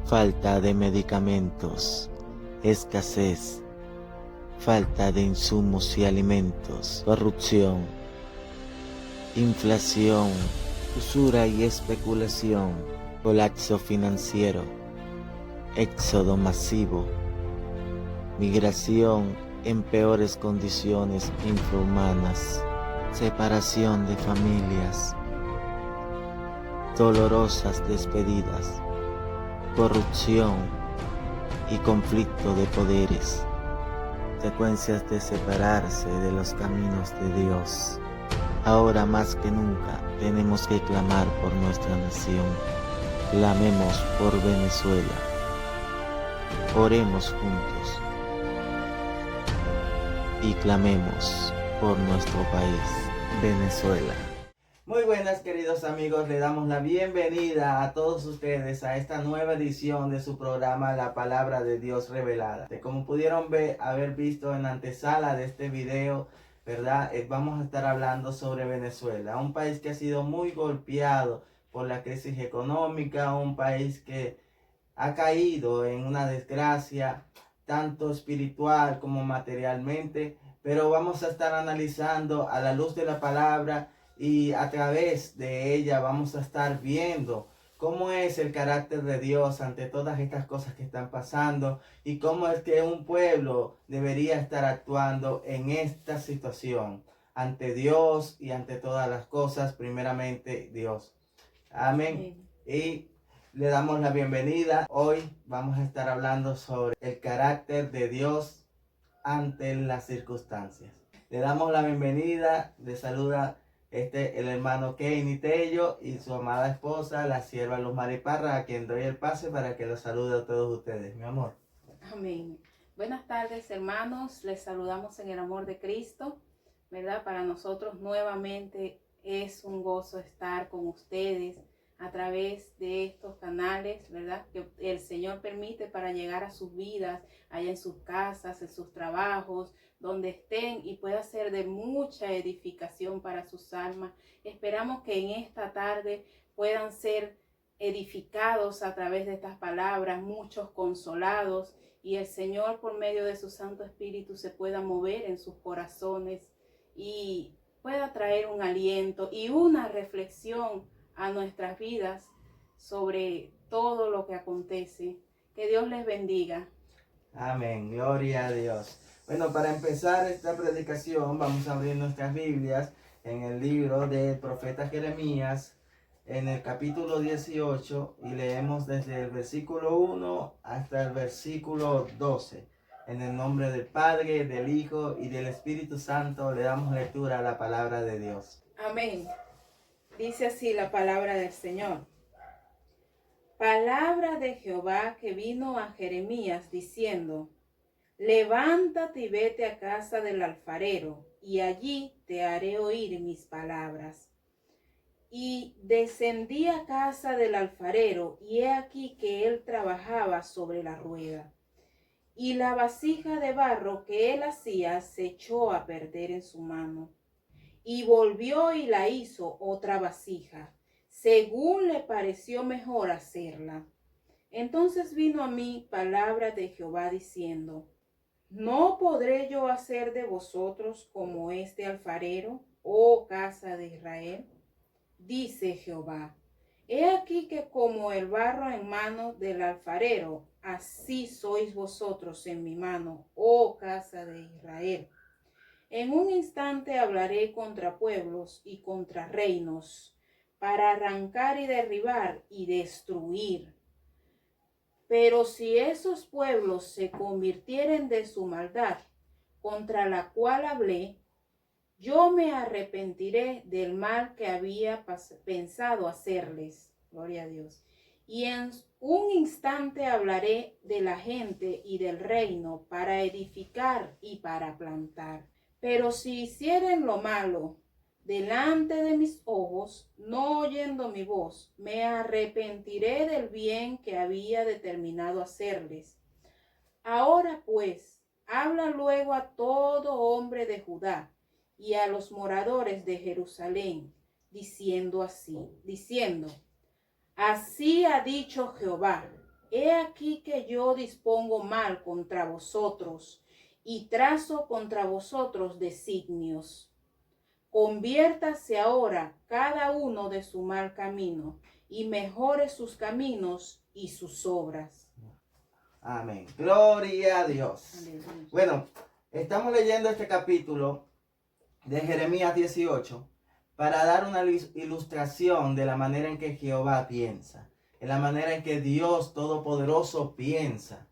falta de medicamentos, escasez, falta de insumos y alimentos, corrupción, inflación, usura y especulación, colapso financiero, éxodo masivo, migración en peores condiciones infrahumanas, separación de familias, dolorosas despedidas, corrupción y conflicto de poderes, secuencias de separarse de los caminos de Dios. Ahora más que nunca tenemos que clamar por nuestra nación. Clamemos por Venezuela. Oremos juntos y clamemos por nuestro país, Venezuela. Muy buenas, queridos amigos, le damos la bienvenida a todos ustedes a esta nueva edición de su programa La Palabra de Dios Revelada. Como pudieron haber visto en la antesala de este video, ¿verdad? Vamos a estar hablando sobre Venezuela, un país que ha sido muy golpeado por la crisis económica, un país que ha caído en una desgracia tanto espiritual como materialmente, pero vamos a estar analizando a la luz de la palabra y a través de ella vamos a estar viendo cómo es el carácter de Dios ante todas estas cosas que están pasando y cómo es que un pueblo debería estar actuando en esta situación ante Dios y ante todas las cosas, primeramente Dios. Amén. Y le damos la bienvenida. Hoy vamos a estar hablando sobre el carácter de Dios ante las circunstancias. Le damos la bienvenida, le saluda el hermano Kenny Tello y su amada esposa, la sierva Luz Mariparra, a quien doy el pase para que los salude a todos ustedes, mi amor. Amén. Buenas tardes, hermanos. Les saludamos en el amor de Cristo, ¿verdad? Para nosotros nuevamente es un gozo estar con ustedes a través de estos canales, ¿verdad? Que el Señor permite para llegar a sus vidas, allá en sus casas, en sus trabajos, donde estén, y pueda ser de mucha edificación para sus almas. Esperamos que en esta tarde puedan ser edificados a través de estas palabras, muchos consolados, y el Señor por medio de su Santo Espíritu se pueda mover en sus corazones y pueda traer un aliento y una reflexión a nuestras vidas sobre todo lo que acontece. Que Dios les bendiga. Amén, gloria a Dios. Bueno, para empezar esta predicación vamos a abrir nuestras Biblias en el libro del profeta Jeremías, en el capítulo 18, y leemos desde el versículo 1 hasta el versículo 12. En el nombre del Padre, del Hijo y del Espíritu Santo le damos lectura a la palabra de Dios. Amén. Dice así la palabra del Señor. Palabra de Jehová que vino a Jeremías diciendo: levántate y vete a casa del alfarero, y allí te haré oír mis palabras. Y descendí a casa del alfarero, y he aquí que él trabajaba sobre la rueda. Y la vasija de barro que él hacía se echó a perder en su mano. Y volvió y la hizo otra vasija, según le pareció mejor hacerla. Entonces vino a mí palabra de Jehová diciendo: ¿no podré yo hacer de vosotros como este alfarero, oh casa de Israel? Dice Jehová: he aquí que como el barro en mano del alfarero, así sois vosotros en mi mano, oh casa de Israel. En un instante hablaré contra pueblos y contra reinos, para arrancar y derribar y destruir. Pero si esos pueblos se convirtieren de su maldad, contra la cual hablé, yo me arrepentiré del mal que había pensado hacerles. Gloria a Dios. Y en un instante hablaré de la gente y del reino para edificar y para plantar. Pero si hicieren lo malo delante de mis ojos, no oyendo mi voz, me arrepentiré del bien que había determinado hacerles. Ahora pues, habla luego a todo hombre de Judá y a los moradores de Jerusalén, diciendo: así ha dicho Jehová: he aquí que yo dispongo mal contra vosotros y trazo contra vosotros designios. Conviértase ahora cada uno de su mal camino y mejore sus caminos y sus obras. Amén. Gloria a Dios. Aleluya. Bueno, estamos leyendo este capítulo de Jeremías 18 para dar una ilustración de la manera en que Jehová piensa, en la manera en que Dios Todopoderoso piensa,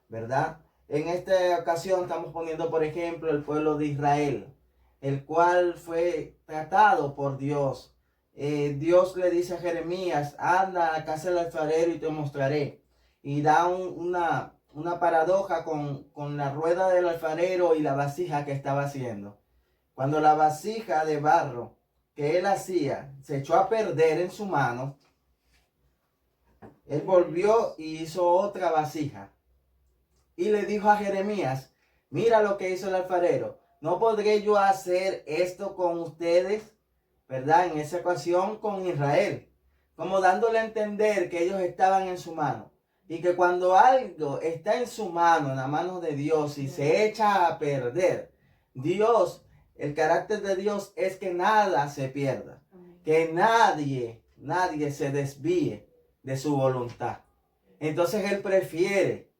¿verdad? En esta ocasión estamos poniendo, por ejemplo, el pueblo de Israel, el cual fue tratado por Dios. Dios le dice a Jeremías, anda a casa del alfarero y te mostraré. Y da una paradoja con la rueda del alfarero y la vasija que estaba haciendo. Cuando la vasija de barro que él hacía se echó a perder en su mano, él volvió y hizo otra vasija. Y le dijo a Jeremías, mira lo que hizo el alfarero. ¿No podré yo hacer esto con ustedes? ¿Verdad? En esa ocasión con Israel. Como dándole a entender que ellos estaban en su mano. Y que cuando algo está en su mano, en la mano de Dios, y se echa a perder, Dios, el carácter de Dios es que nada se pierda. Que nadie se desvíe de su voluntad. Entonces Él prefiere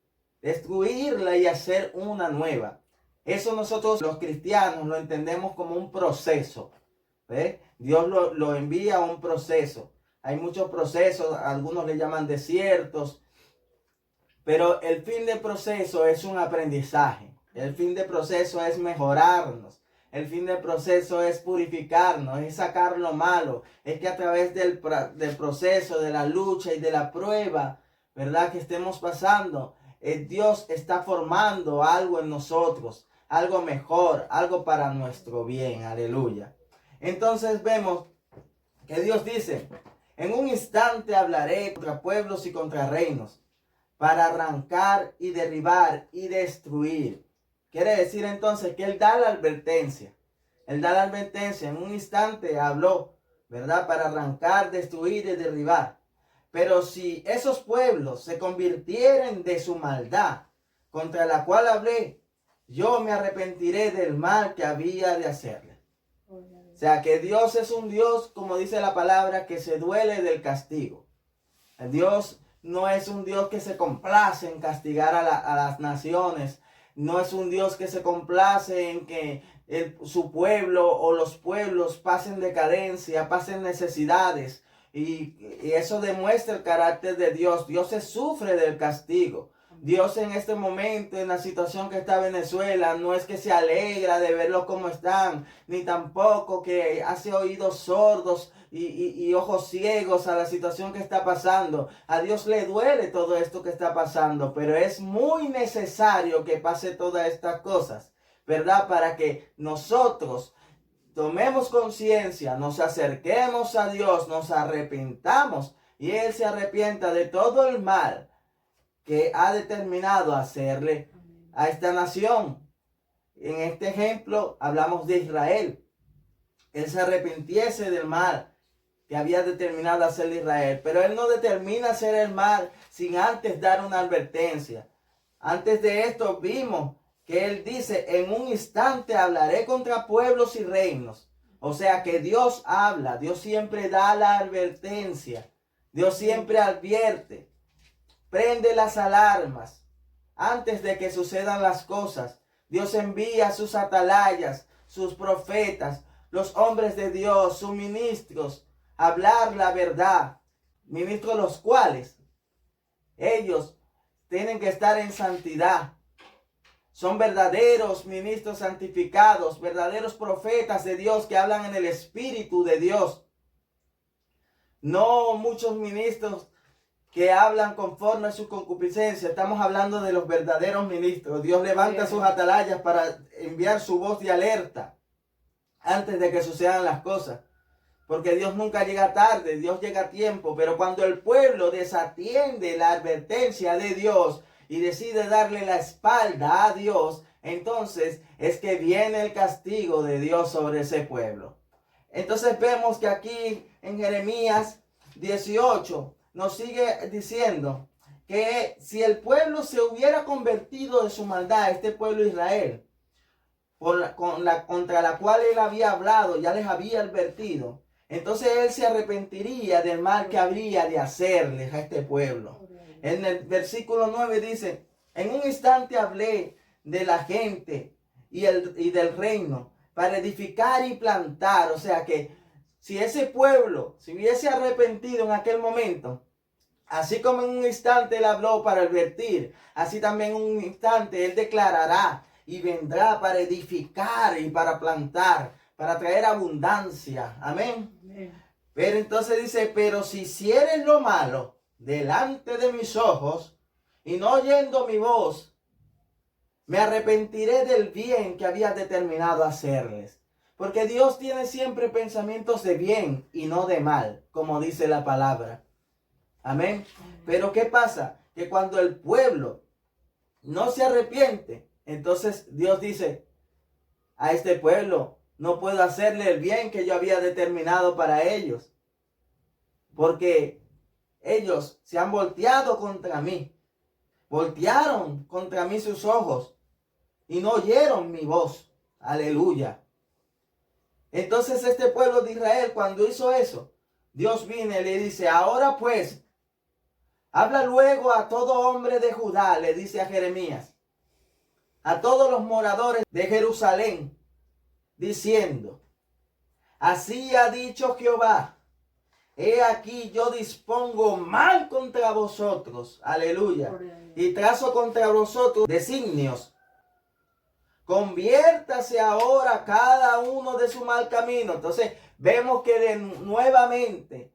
destruirla y hacer una nueva. Eso nosotros los cristianos lo entendemos como un proceso. ¿Ve? Dios lo envía a un proceso. Hay muchos procesos, algunos le llaman desiertos, pero el fin del proceso es un aprendizaje. El fin del proceso es mejorarnos. El fin del proceso es purificarnos, es sacar lo malo. Es que a través del proceso, de la lucha y de la prueba, ¿verdad?, que estemos pasando, Dios está formando algo en nosotros, algo mejor, algo para nuestro bien. Aleluya. Entonces vemos que Dios dice, en un instante hablaré contra pueblos y contra reinos, para arrancar y derribar y destruir. Quiere decir entonces que Él da la advertencia. Él da la advertencia. En un instante habló, ¿verdad? Para arrancar, destruir y derribar. Pero si esos pueblos se convirtieren de su maldad, contra la cual hablé, yo me arrepentiré del mal que había de hacerle. O sea, que Dios es un Dios, como dice la palabra, que se duele del castigo. Dios no es un Dios que se complace en castigar a las naciones. No es un Dios que se complace en que su pueblo o los pueblos pasen decadencia, pasen necesidades. Y eso demuestra el carácter de Dios. Dios se sufre del castigo. Dios en este momento, en la situación que está Venezuela, no es que se alegra de verlos como están, ni tampoco que hace oídos sordos y ojos ciegos a la situación que está pasando. A Dios le duele todo esto que está pasando, pero es muy necesario que pase todas estas cosas, ¿verdad? Para que nosotros tomemos conciencia, nos acerquemos a Dios, nos arrepintamos y Él se arrepienta de todo el mal que ha determinado hacerle a esta nación. En este ejemplo hablamos de Israel. Él se arrepintiese del mal que había determinado hacerle Israel, pero Él no determina hacer el mal sin antes dar una advertencia. Antes de esto vimos que Él dice, en un instante hablaré contra pueblos y reinos. O sea que Dios habla, Dios siempre da la advertencia, Dios siempre advierte. Prende las alarmas antes de que sucedan las cosas. Dios envía sus atalayas, sus profetas, los hombres de Dios, sus ministros, a hablar la verdad. Ministros los cuales ellos tienen que estar en santidad. Son verdaderos ministros santificados, verdaderos profetas de Dios que hablan en el Espíritu de Dios. No muchos ministros que hablan conforme a su concupiscencia. Estamos hablando de los verdaderos ministros. Dios levanta sus atalayas para enviar su voz de alerta antes de que sucedan las cosas. Porque Dios nunca llega tarde, Dios llega a tiempo. Pero cuando el pueblo desatiende la advertencia de Dios y decide darle la espalda a Dios, entonces es que viene el castigo de Dios sobre ese pueblo. Entonces vemos que aquí en Jeremías 18 nos sigue diciendo que si el pueblo se hubiera convertido de su maldad, este pueblo Israel, contra la cual él había hablado, ya les había advertido, entonces él se arrepentiría del mal que habría de hacerles a este pueblo. En el versículo 9 dice, en un instante hablé de la gente y del reino para edificar y plantar. O sea que si ese pueblo se hubiese arrepentido en aquel momento, así como en un instante él habló para advertir, así también en un instante él declarará y vendrá para edificar y para plantar, para traer abundancia. Amén. Amén. Pero entonces dice, pero si hicieres lo malo delante de mis ojos y no oyendo mi voz, me arrepentiré del bien que había determinado hacerles. Porque Dios tiene siempre pensamientos de bien y no de mal, como dice la palabra. Amén. Pero ¿qué pasa? Que cuando el pueblo no se arrepiente, entonces Dios dice, a este pueblo no puedo hacerle el bien que yo había determinado para ellos. Porque ellos se han volteado contra mí. Voltearon contra mí sus ojos y no oyeron mi voz. Aleluya. Entonces este pueblo de Israel, cuando hizo eso, Dios viene y le dice, ahora pues, habla luego a todo hombre de Judá, le dice a Jeremías, a todos los moradores de Jerusalén, diciendo, así ha dicho Jehová, he aquí yo dispongo mal contra vosotros, aleluya, y trazo contra vosotros designios. Conviértase ahora cada uno de su mal camino. Entonces vemos que nuevamente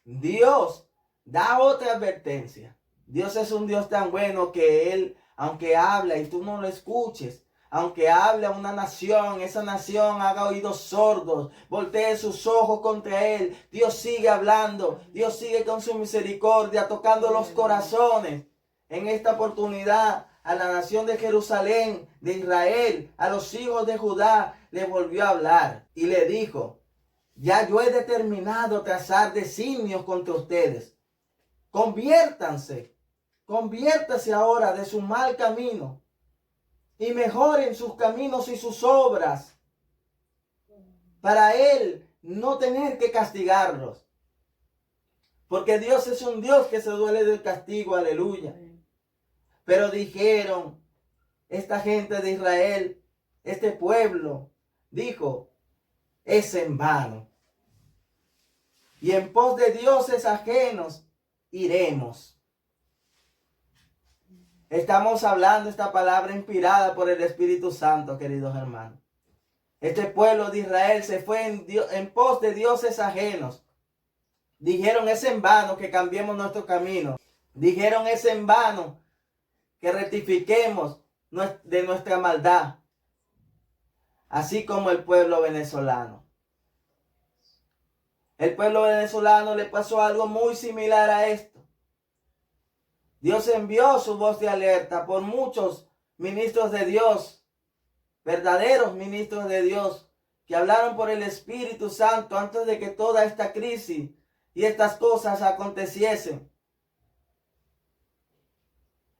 Dios da otra advertencia. Dios es un Dios tan bueno que Él, aunque habla y tú no lo escuches, aunque hable a una nación, esa nación haga oídos sordos, voltee sus ojos contra Él, Dios sigue hablando, Dios sigue con su misericordia, tocando los corazones. En esta oportunidad, a la nación de Jerusalén, de Israel, a los hijos de Judá, le volvió a hablar y le dijo, ya yo he determinado trazar designios contra ustedes. Conviértanse ahora de su mal camino y mejoren sus caminos y sus obras para Él no tener que castigarlos. Porque Dios es un Dios que se duele del castigo, aleluya. Pero dijeron, esta gente de Israel, este pueblo, dijo, es en vano. Y en pos de dioses ajenos iremos. Estamos hablando esta palabra inspirada por el Espíritu Santo, queridos hermanos. Este pueblo de Israel se fue en pos de dioses ajenos. Dijeron, es en vano que cambiemos nuestro camino. Dijeron, es en vano que rectifiquemos de nuestra maldad. Así como el pueblo venezolano. El pueblo venezolano le pasó algo muy similar a esto. Dios envió su voz de alerta por muchos ministros de Dios, verdaderos ministros de Dios, que hablaron por el Espíritu Santo antes de que toda esta crisis y estas cosas aconteciesen.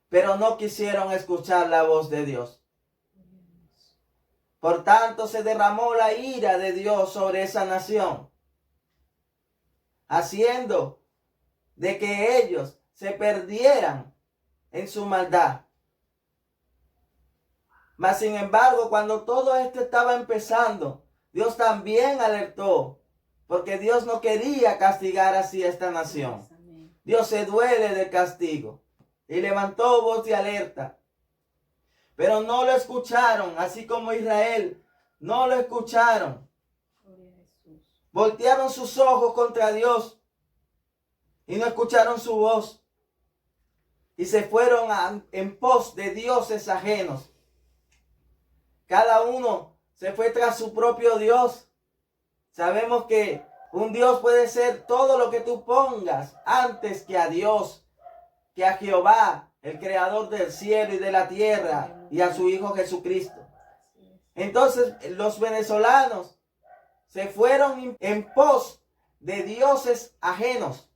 Pero no quisieron escuchar la voz de Dios. Por tanto, se derramó la ira de Dios sobre esa nación, haciendo de que ellos se perdieran en su maldad. Mas sin embargo, cuando todo esto estaba empezando, Dios también alertó, porque Dios no quería castigar así a esta nación. Dios se duele del castigo y levantó voz de alerta. Pero no lo escucharon, así como Israel, no lo escucharon. Voltearon sus ojos contra Dios y no escucharon su voz. Y se fueron en pos de dioses ajenos. Cada uno se fue tras su propio Dios. Sabemos que un Dios puede ser todo lo que tú pongas antes que a Dios, que a Jehová, el creador del cielo y de la tierra, y a su Hijo Jesucristo. Entonces los venezolanos se fueron en pos de dioses ajenos.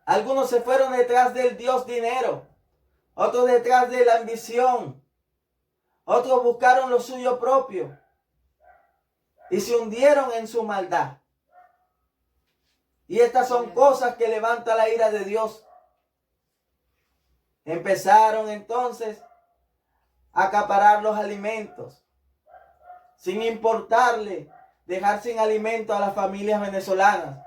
Algunos se fueron detrás del Dios dinero, otros detrás de la ambición, otros buscaron lo suyo propio y se hundieron en su maldad. Y estas son cosas que levantan la ira de Dios. Empezaron entonces a acaparar los alimentos, sin importarle dejar sin alimento a las familias venezolanas.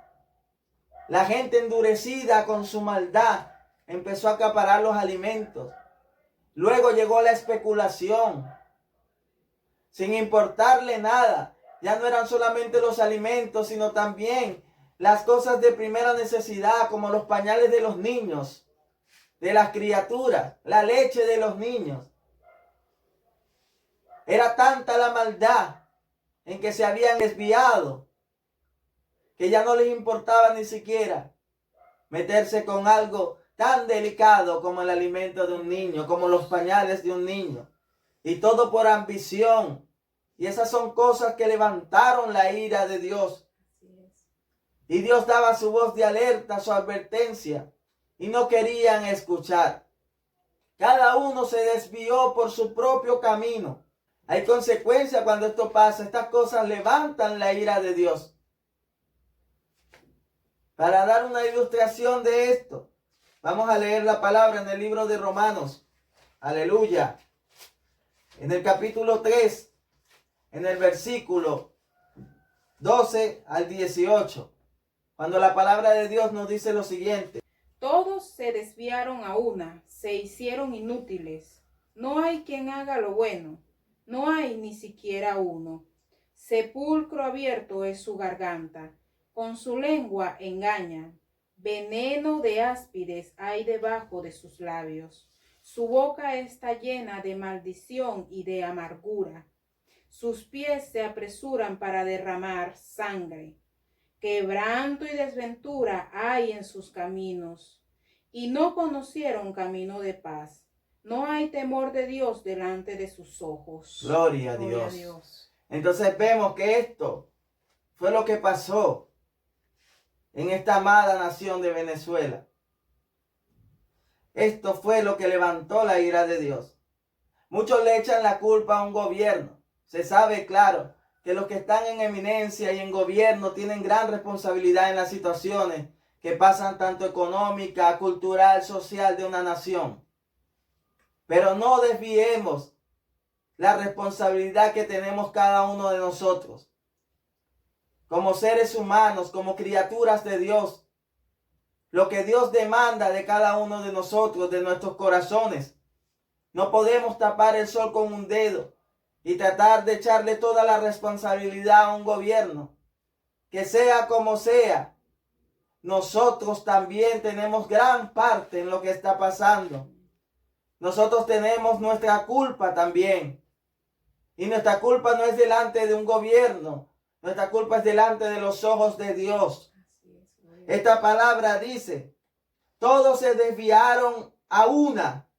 La gente endurecida con su maldad empezó a acaparar los alimentos. Luego llegó la especulación, sin importarle nada. Ya no eran solamente los alimentos, sino también las cosas de primera necesidad, como los pañales de los niños, de las criaturas, la leche de los niños. Era tanta la maldad en que se habían desviado, que ya no les importaba ni siquiera meterse con algo tan delicado como el alimento de un niño, como los pañales de un niño. Y todo por ambición. Y esas son cosas que levantaron la ira de Dios. Y Dios daba su voz de alerta, su advertencia, y no querían escuchar. Cada uno se desvió por su propio camino. Hay consecuencias cuando esto pasa. Estas cosas levantan la ira de Dios. Para dar una ilustración de esto, vamos a leer la palabra en el libro de Romanos. Aleluya. En el capítulo 3, en el versículo 12 al 18. Cuando la palabra de Dios nos dice lo siguiente. Todos se desviaron a una, se hicieron inútiles. No hay quien haga lo bueno, no hay ni siquiera uno. Sepulcro abierto es su garganta, con su lengua engañan. Veneno de áspides hay debajo de sus labios. Su boca está llena de maldición y de amargura. Sus pies se apresuran para derramar sangre. Quebranto y desventura hay en sus caminos, y no conocieron camino de paz. No hay temor de Dios delante de sus ojos. Gloria a Dios. Entonces vemos que esto fue lo que pasó en esta amada nación de Venezuela. Esto fue lo que levantó la ira de Dios. Muchos le echan la culpa a un gobierno. Se sabe, claro, que los que están en eminencia y en gobierno tienen gran responsabilidad en las situaciones que pasan tanto económica, cultural, social de una nación. Pero no desviemos la responsabilidad que tenemos cada uno de nosotros. Como seres humanos, como criaturas de Dios. Lo que Dios demanda de cada uno de nosotros, de nuestros corazones. No podemos tapar el sol con un dedo y tratar de echarle toda la responsabilidad a un gobierno. Que sea como sea, nosotros también tenemos gran parte en lo que está pasando. Nosotros tenemos nuestra culpa también. Y nuestra culpa no es delante de un gobierno. Nuestra culpa es delante de los ojos de Dios. Esta palabra dice, todos se desviaron a una,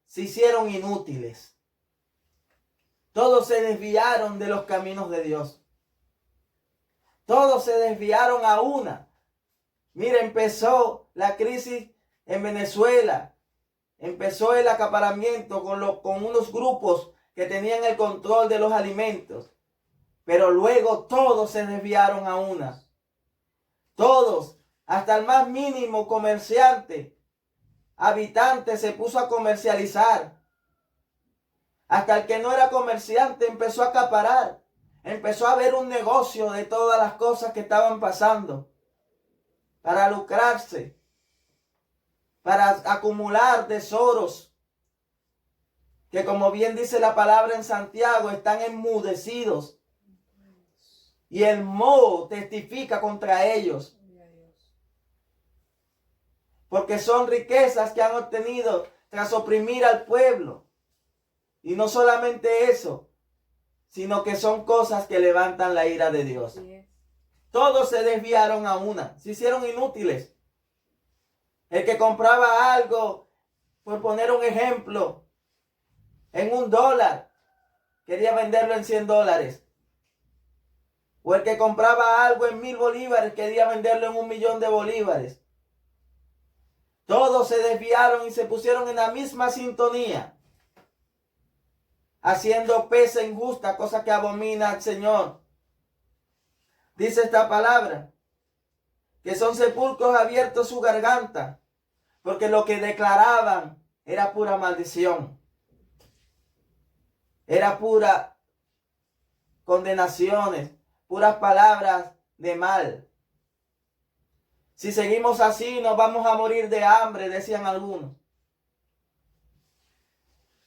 se hicieron inútiles. Todos se desviaron de los caminos de Dios. Todos se desviaron a una. Mira, empezó la crisis en Venezuela. Empezó el acaparamiento con unos grupos que tenían el control de los alimentos. Pero luego todos se desviaron a una. Todos, hasta el más mínimo comerciante, habitante, se puso a comercializar. Hasta el que no era comerciante empezó a acaparar. Empezó a ver un negocio de todas las cosas que estaban pasando. Para lucrarse. Para acumular tesoros. Que como bien dice la palabra en Santiago, están enmudecidos. Y el moho testifica contra ellos. Porque son riquezas que han obtenido tras oprimir al pueblo. Y no solamente eso, sino que son cosas que levantan la ira de Dios. Todos se desviaron a una, se hicieron inútiles. El que compraba algo, por poner un ejemplo, en $1, quería venderlo en $100. O el que compraba algo en 1000 bolívares, quería venderlo en 1.000.000 de bolívares. Todos se desviaron y se pusieron en la misma sintonía, haciendo pesa injusta, cosa que abomina al Señor. Dice esta palabra, que son sepulcros abiertos su garganta, porque lo que declaraban era pura maldición. Era pura condenaciones, puras palabras de mal. Si seguimos así, nos vamos a morir de hambre, decían algunos.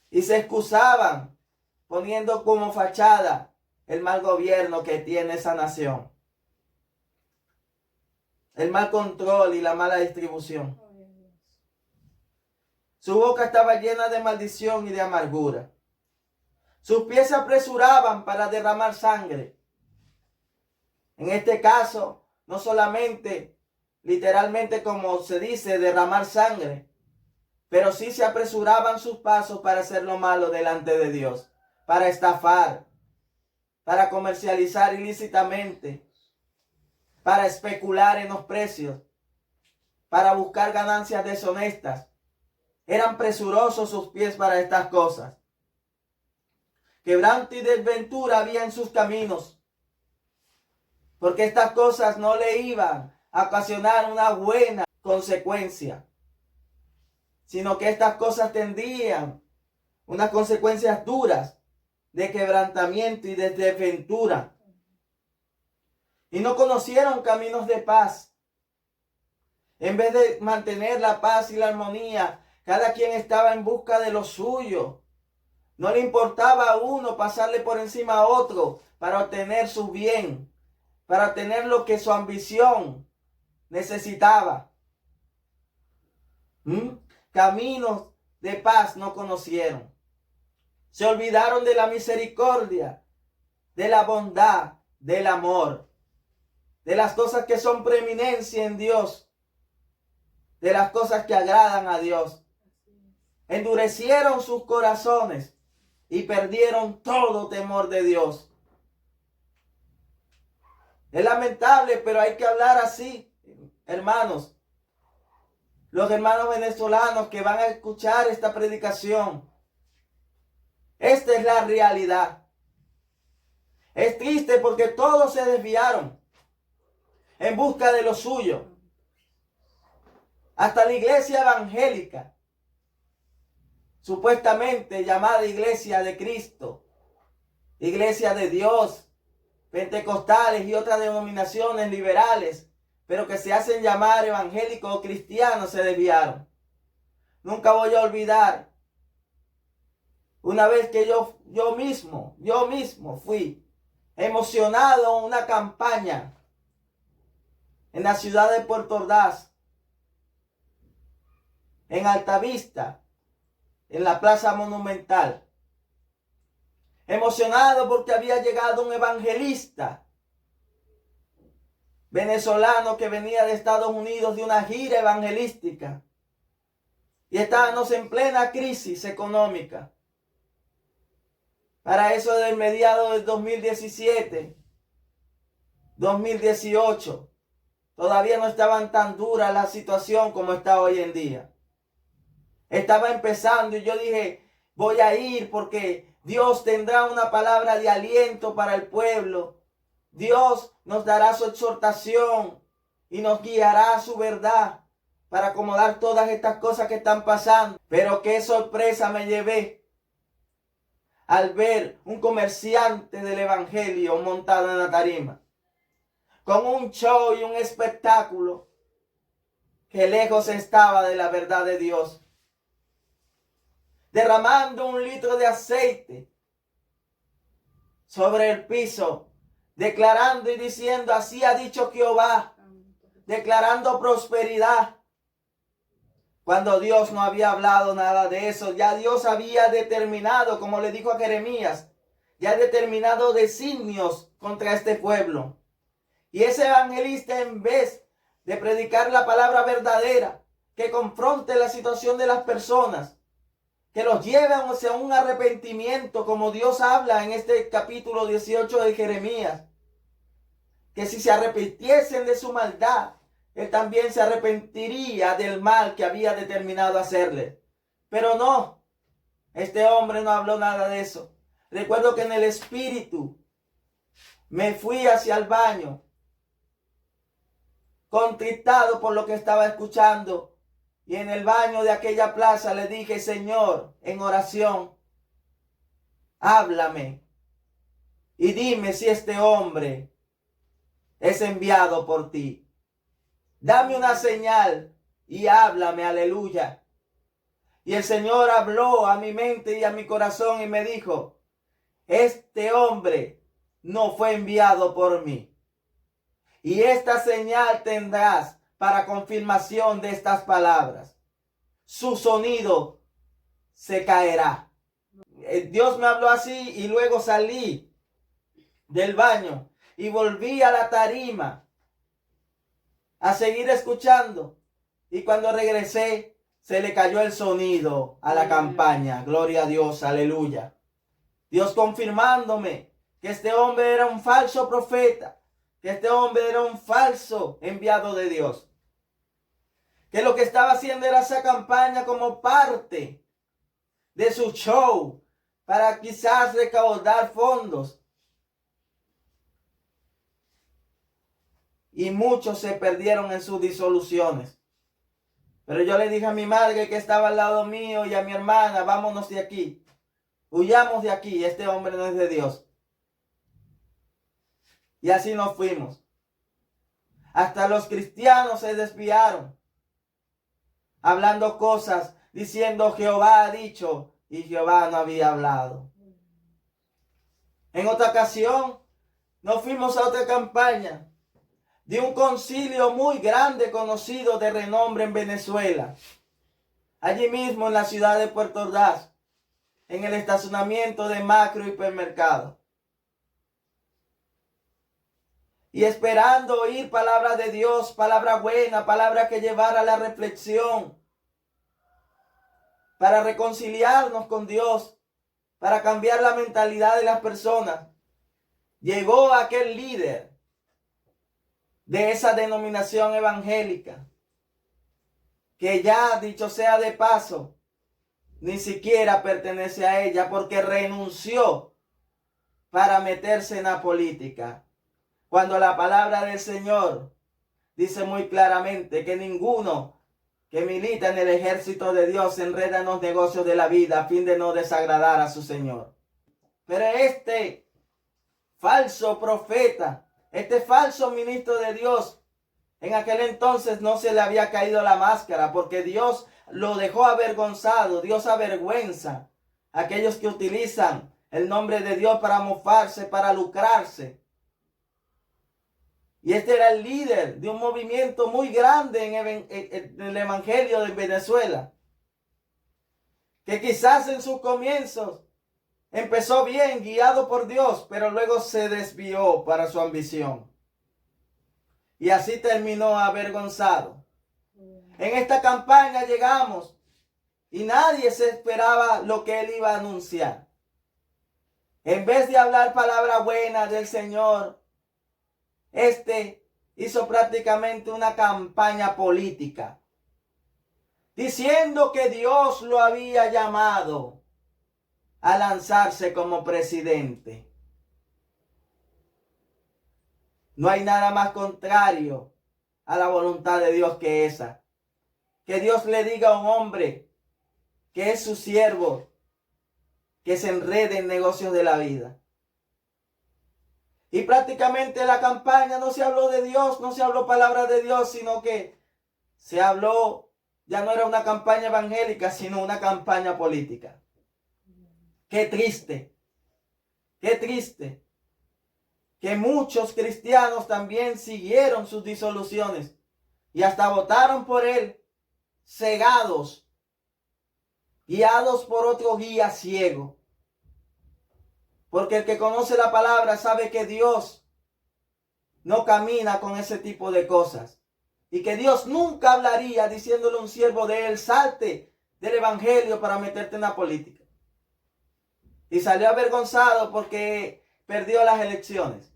Y se excusaban poniendo como fachada el mal gobierno que tiene esa nación, el mal control y la mala distribución. Su boca estaba llena de maldición y de amargura. Sus pies se apresuraban para derramar sangre. En este caso, no solamente literalmente como se dice, derramar sangre, pero sí se apresuraban sus pasos para hacer lo malo delante de Dios, para estafar, para comercializar ilícitamente, para especular en los precios, para buscar ganancias deshonestas. Eran presurosos sus pies para estas cosas. Quebranto y desventura había en sus caminos, porque estas cosas no le iban a ocasionar una buena consecuencia, sino que estas cosas tendrían unas consecuencias duras de quebrantamiento y de desventura. Y no conocieron caminos de paz. En vez de mantener la paz y la armonía, cada quien estaba en busca de lo suyo. No le importaba a uno pasarle por encima a otro para obtener su bien, para obtener lo que su ambición necesitaba. Caminos de paz no conocieron. Se olvidaron de la misericordia, de la bondad, del amor, de las cosas que son preeminencia en Dios, de las cosas que agradan a Dios. Endurecieron sus corazones y perdieron todo temor de Dios. Es lamentable, pero hay que hablar así, hermanos. Los hermanos venezolanos que van a escuchar esta predicación, esta es la realidad. Es triste porque todos se desviaron en busca de lo suyo. Hasta la iglesia evangélica, supuestamente llamada Iglesia de Cristo, Iglesia de Dios, pentecostales y otras denominaciones liberales, pero que se hacen llamar evangélicos o cristianos, se desviaron. Nunca voy a olvidar una vez que yo mismo fui emocionado en una campaña en la ciudad de Puerto Ordaz, en Altavista, en la Plaza Monumental. Emocionado porque había llegado un evangelista venezolano que venía de Estados Unidos de una gira evangelística. Y estábamos en plena crisis económica. Para eso del mediado del 2017, 2018, todavía no estaban tan duras la situación como está hoy en día. Estaba empezando y yo dije, voy a ir porque Dios tendrá una palabra de aliento para el pueblo. Dios nos dará su exhortación y nos guiará a su verdad para acomodar todas estas cosas que están pasando. Pero qué sorpresa me llevé al ver un comerciante del evangelio montado en la tarima, con un show y un espectáculo que lejos estaba de la verdad de Dios, derramando 1 litro de aceite sobre el piso, declarando y diciendo, así ha dicho Jehová, declarando prosperidad, cuando Dios no había hablado nada de eso. Ya Dios había determinado, como le dijo a Jeremías, ya ha determinado designios contra este pueblo. Y ese evangelista, en vez de predicar la palabra verdadera, que confronte la situación de las personas, que los lleve hacia un arrepentimiento, como Dios habla en este capítulo 18 de Jeremías, que si se arrepintiesen de su maldad, él también se arrepentiría del mal que había determinado hacerle. Pero no, este hombre no habló nada de eso. Recuerdo que en el espíritu me fui hacia el baño, contritado por lo que estaba escuchando. Y en el baño de aquella plaza le dije: Señor, en oración, háblame y dime si este hombre es enviado por ti. Dame una señal y háblame, aleluya. Y el Señor habló a mi mente y a mi corazón y me dijo: este hombre no fue enviado por mí. Y esta señal tendrás para confirmación de estas palabras: su sonido se caerá. Dios me habló así y luego salí del baño y volví a la tarima a seguir escuchando. Y cuando regresé, se le cayó el sonido a la campaña. Gloria a Dios, aleluya. Dios confirmándome que este hombre era un falso profeta, que este hombre era un falso enviado de Dios, que lo que estaba haciendo era esa campaña como parte de su show para quizás recaudar fondos. Y muchos se perdieron en sus disoluciones. Pero yo le dije a mi madre que estaba al lado mío y a mi hermana: vámonos de aquí, huyamos de aquí, este hombre no es de Dios. Y así nos fuimos. Hasta los cristianos se desviaron, hablando cosas, diciendo Jehová ha dicho, y Jehová no había hablado. En otra ocasión nos fuimos a otra campaña de un concilio muy grande, conocido, de renombre en Venezuela. Allí mismo en la ciudad de Puerto Ordaz, en el estacionamiento de Macro Hipermercado. Y esperando oír palabra de Dios, palabra buena, palabra que llevara a la reflexión, para reconciliarnos con Dios, para cambiar la mentalidad de las personas. Llegó aquel líder de esa denominación evangélica, que ya, dicho sea de paso, ni siquiera pertenece a ella, porque renunció para meterse en la política, cuando la palabra del Señor dice muy claramente que ninguno que milita en el ejército de Dios se enreda en los negocios de la vida a fin de no desagradar a su Señor. Pero este falso profeta, este falso ministro de Dios, en aquel entonces no se le había caído la máscara, porque Dios lo dejó avergonzado. Dios avergüenza a aquellos que utilizan el nombre de Dios para mofarse, para lucrarse. Y este era el líder de un movimiento muy grande en el evangelio de Venezuela, que quizás en sus comienzos empezó bien, guiado por Dios, pero luego se desvió para su ambición. Y así terminó avergonzado. En esta campaña llegamos y nadie se esperaba lo que él iba a anunciar. En vez de hablar palabra buena del Señor, hizo prácticamente una campaña política, diciendo que Dios lo había llamado a lanzarse como presidente. No hay nada más contrario a la voluntad de Dios que esa. Que Dios le diga a un hombre que es su siervo, que se enrede en negocios de la vida. Y prácticamente la campaña no se habló de Dios, no se habló palabra de Dios, sino que se habló, ya no era una campaña evangélica, sino una campaña política. Qué triste, qué triste, que muchos cristianos también siguieron sus disoluciones y hasta votaron por él, cegados, guiados por otro guía ciego. Porque el que conoce la palabra sabe que Dios no camina con ese tipo de cosas. Y que Dios nunca hablaría diciéndole a un siervo de él: salte del evangelio para meterte en la política. Y salió avergonzado porque perdió las elecciones.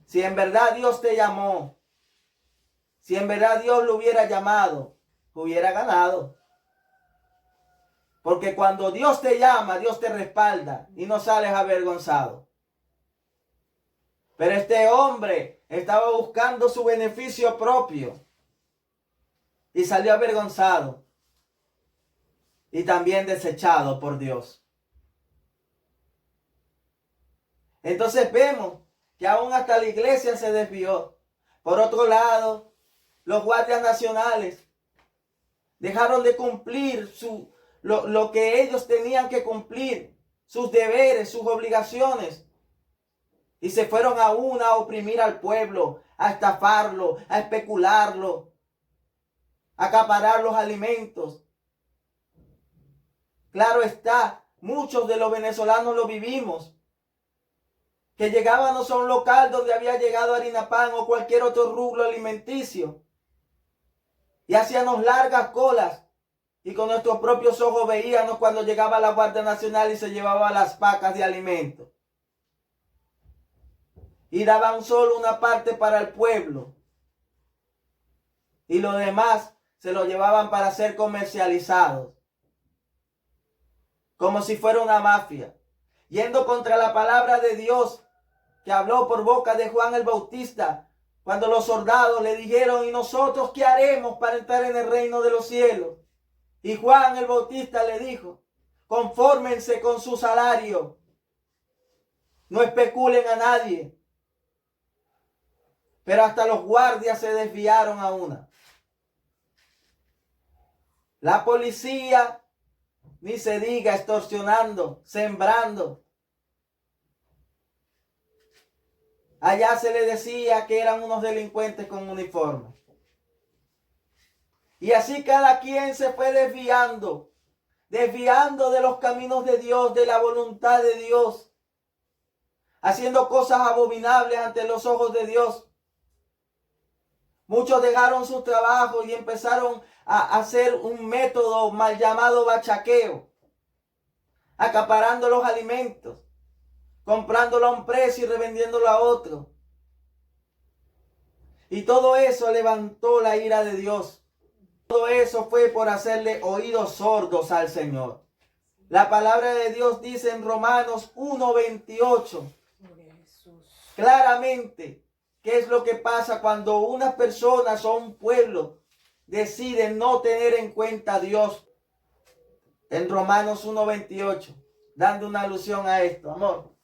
Si en verdad Dios te llamó, Si en verdad Dios lo hubiera llamado, hubiera ganado. Porque cuando Dios te llama, Dios te respalda y no sales avergonzado. Pero este hombre estaba buscando su beneficio propio y salió avergonzado y también desechado por Dios. Entonces vemos que aún hasta la iglesia se desvió. Por otro lado, los guardias nacionales dejaron de cumplir lo que ellos tenían que cumplir, sus deberes, sus obligaciones. Y se fueron a oprimir al pueblo, a estafarlo, a especularlo, a acaparar los alimentos. Claro está, muchos de los venezolanos lo vivimos. Que llegábamos a un local donde había llegado harina pan o cualquier otro rubro alimenticio. Y hacíamos largas colas. Y con nuestros propios ojos veíamos cuando llegaba la Guardia Nacional y se llevaba las pacas de alimentos. Y daban solo una parte para el pueblo. Y lo demás se lo llevaban para ser comercializados. Como si fuera una mafia. Yendo contra la palabra de Dios que habló por boca de Juan el Bautista, cuando los soldados le dijeron, ¿y nosotros qué haremos para entrar en el reino de los cielos? Y Juan el Bautista le dijo, confórmense con su salario, no especulen a nadie. Pero hasta los guardias se desviaron a una. La policía, ni se diga, extorsionando, sembrando. Allá se le decía que eran unos delincuentes con uniforme. Y así cada quien se fue desviando de los caminos de Dios, de la voluntad de Dios, haciendo cosas abominables ante los ojos de Dios. Muchos dejaron su trabajo y empezaron a hacer un método mal llamado bachaqueo, acaparando los alimentos, comprándolo a un precio y revendiéndolo a otro. Y todo eso levantó la ira de Dios. Todo eso fue por hacerle oídos sordos al Señor. La palabra de Dios dice en Romanos 1:28 claramente qué es lo que pasa cuando unas personas o un pueblo deciden no tener en cuenta a Dios. En Romanos 1:28, dando una alusión a esto, amor.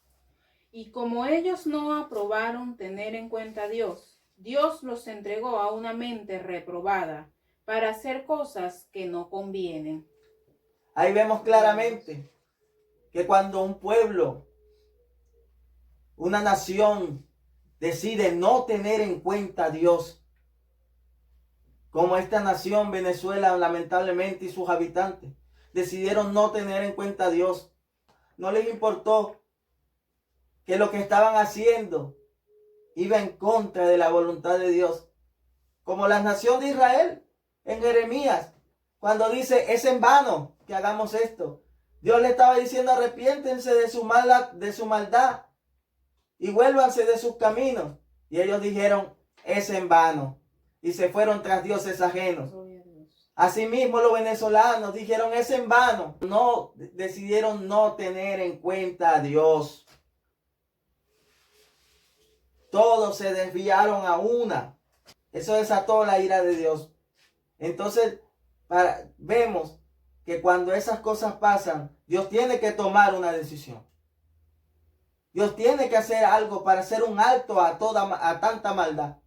Y como ellos no aprobaron tener en cuenta a Dios, Dios los entregó a una mente reprobada para hacer cosas que no convienen. Ahí vemos claramente que cuando un pueblo, una nación, decide no tener en cuenta a Dios, como esta nación Venezuela lamentablemente y sus habitantes, decidieron no tener en cuenta a Dios. No les importó que lo que estaban haciendo iba en contra de la voluntad de Dios. Como la nación de Israel en Jeremías, cuando dice, es en vano que hagamos esto. Dios le estaba diciendo, arrepiéntense de su maldad y vuélvanse de sus caminos. Y ellos dijeron, es en vano. Y se fueron tras dioses ajenos. Asimismo los venezolanos dijeron, es en vano. No, decidieron no tener en cuenta a Dios. Todos se desviaron a una. Eso desató la ira de Dios. Entonces, vemos que cuando esas cosas pasan, Dios tiene que tomar una decisión. Dios tiene que hacer algo para hacer un alto a tanta maldad.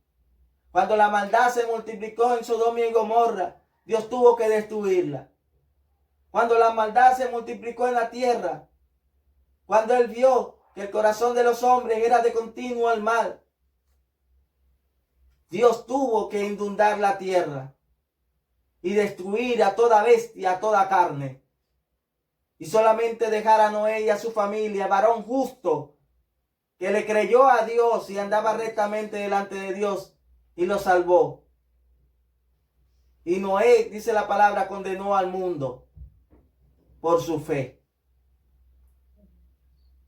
Cuando la maldad se multiplicó en Sodoma y Gomorra, Dios tuvo que destruirla. Cuando la maldad se multiplicó en la tierra, cuando Él vio que el corazón de los hombres era de continuo al mal, Dios tuvo que inundar la tierra y destruir a toda bestia, a toda carne. Y solamente dejar a Noé y a su familia, varón justo, que le creyó a Dios y andaba rectamente delante de Dios y lo salvó. Y Noé, dice la palabra, condenó al mundo por su fe.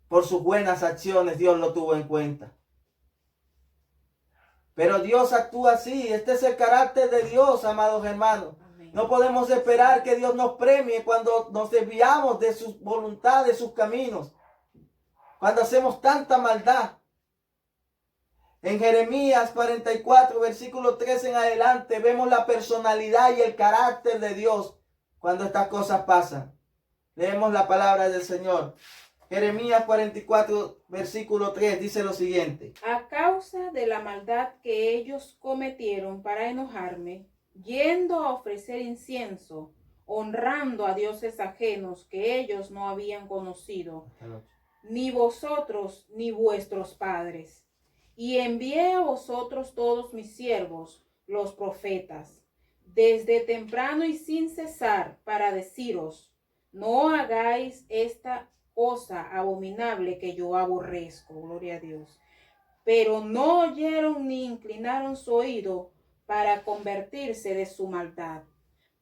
Por sus buenas acciones Dios lo tuvo en cuenta. Pero Dios actúa así. Este es el carácter de Dios, amados hermanos. Amén. No podemos esperar que Dios nos premie cuando nos desviamos de su voluntad, de sus caminos. Cuando hacemos tanta maldad. En Jeremías 44, versículo 3 en adelante, vemos la personalidad y el carácter de Dios cuando estas cosas pasan. Leemos la palabra del Señor. Jeremías 44, versículo 3 dice lo siguiente. A causa de la maldad que ellos cometieron para enojarme, yendo a ofrecer incienso, honrando a dioses ajenos que ellos no habían conocido, ni vosotros ni vuestros padres. Y envié a vosotros todos mis siervos, los profetas, desde temprano y sin cesar, para deciros, no hagáis esta cosa abominable que yo aborrezco, gloria a Dios. Pero no oyeron ni inclinaron su oído para convertirse de su maldad,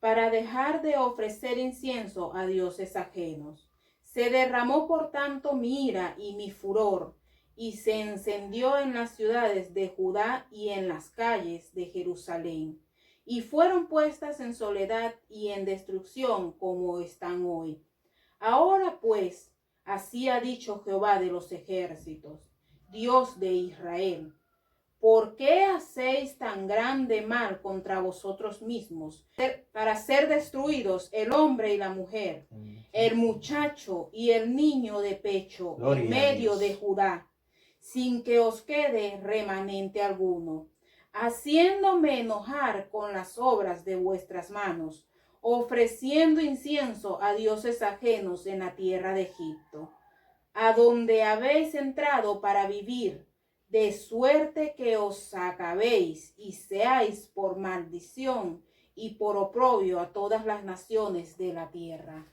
para dejar de ofrecer incienso a dioses ajenos. Se derramó por tanto mi ira y mi furor, y se encendió en las ciudades de Judá y en las calles de Jerusalén, y fueron puestas en soledad y en destrucción como están hoy. Ahora pues, así ha dicho Jehová de los ejércitos, Dios de Israel, ¿por qué hacéis tan grande mal contra vosotros mismos, para ser destruidos el hombre y la mujer, el muchacho y el niño de pecho, en medio de Judá, sin que os quede remanente alguno, haciéndome enojar con las obras de vuestras manos, ofreciendo incienso a dioses ajenos en la tierra de Egipto, a donde habéis entrado para vivir, de suerte que os acabéis y seáis por maldición y por oprobio a todas las naciones de la tierra.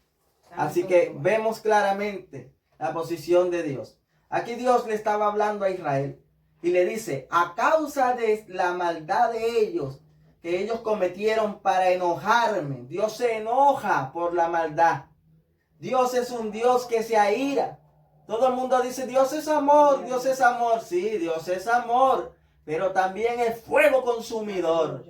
Así que vemos claramente la posición de Dios. Aquí Dios le estaba hablando a Israel y le dice, a causa de la maldad de ellos, que ellos cometieron para enojarme. Dios se enoja por la maldad. Dios es un Dios que se aira. Todo el mundo dice, Dios es amor, Dios es amor. Sí, Dios es amor, pero también es fuego consumidor.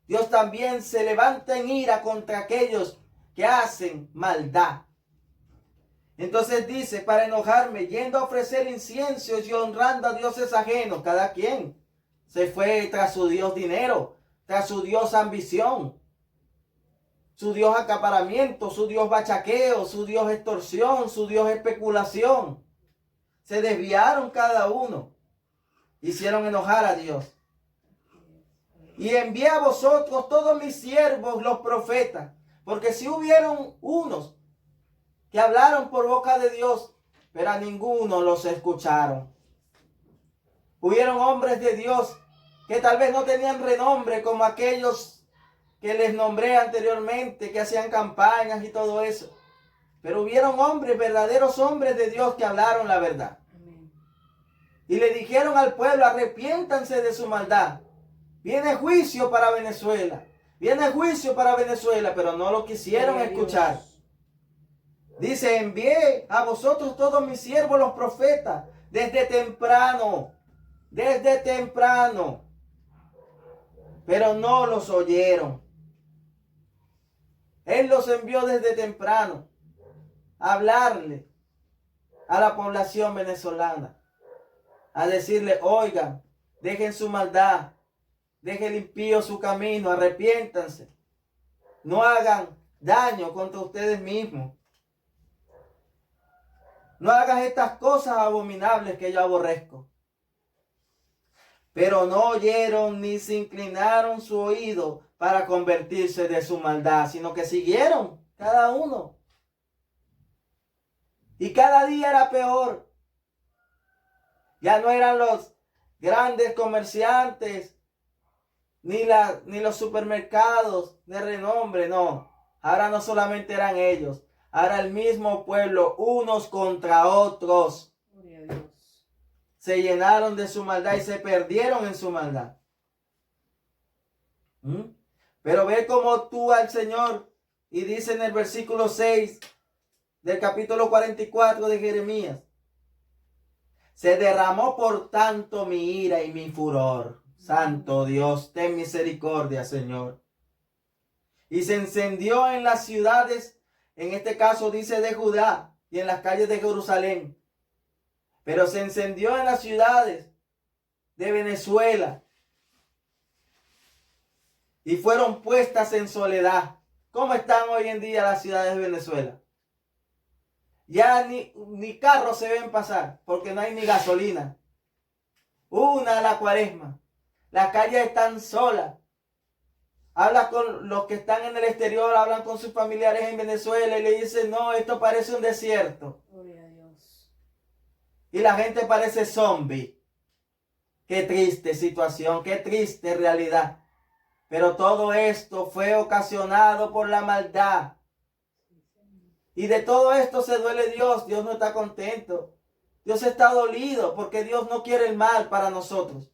Dios también se levanta en ira contra aquellos que hacen maldad. Entonces dice, para enojarme, yendo a ofrecer inciensos y honrando a dioses ajenos. Cada quien se fue tras su Dios dinero, tras su Dios ambición, su Dios acaparamiento, su Dios bachaqueo, su Dios extorsión, su Dios especulación. Se desviaron cada uno, hicieron enojar a Dios. Y envié a vosotros todos mis siervos, los profetas, porque si hubieron unos que hablaron por boca de Dios, pero a ninguno los escucharon. Hubieron hombres de Dios que tal vez no tenían renombre como aquellos que les nombré anteriormente, que hacían campañas y todo eso. Pero hubieron hombres, verdaderos hombres de Dios que hablaron la verdad. Amén. Y le dijeron al pueblo, arrepiéntanse de su maldad. Viene juicio para Venezuela. Viene juicio para Venezuela, pero no lo quisieron escuchar. Dice, envié a vosotros todos mis siervos los profetas, desde temprano, pero no los oyeron. Él los envió desde temprano a hablarle a la población venezolana, a decirle, oigan, dejen su maldad, dejen limpio su camino, arrepiéntanse, no hagan daño contra ustedes mismos. No hagas estas cosas abominables que yo aborrezco. Pero no oyeron ni se inclinaron su oído para convertirse de su maldad, sino que siguieron cada uno. Y cada día era peor. Ya no eran los grandes comerciantes, ni los supermercados de renombre, no. Ahora no solamente eran ellos. Ahora el mismo pueblo, unos contra otros, se llenaron de su maldad y se perdieron en su maldad. Pero ve cómo tú al Señor, y dice en el versículo 6 del capítulo 44 de Jeremías, se derramó por tanto mi ira y mi furor. Santo Dios, ten misericordia, Señor. Y se encendió en las ciudades, en este caso dice de Judá, y en las calles de Jerusalén. Pero se encendió en las ciudades de Venezuela y fueron puestas en soledad. ¿Cómo están hoy en día las ciudades de Venezuela? Ya ni carros se ven pasar porque no hay ni gasolina. Una a la cuaresma. Las calles están solas. Habla con los que están en el exterior, hablan con sus familiares en Venezuela y le dicen, no, esto parece un desierto. Gloria a Dios. Y la gente parece zombie. Qué triste situación, qué triste realidad. Pero todo esto fue ocasionado por la maldad. Y de todo esto se duele Dios. Dios no está contento. Dios está dolido porque Dios no quiere el mal para nosotros.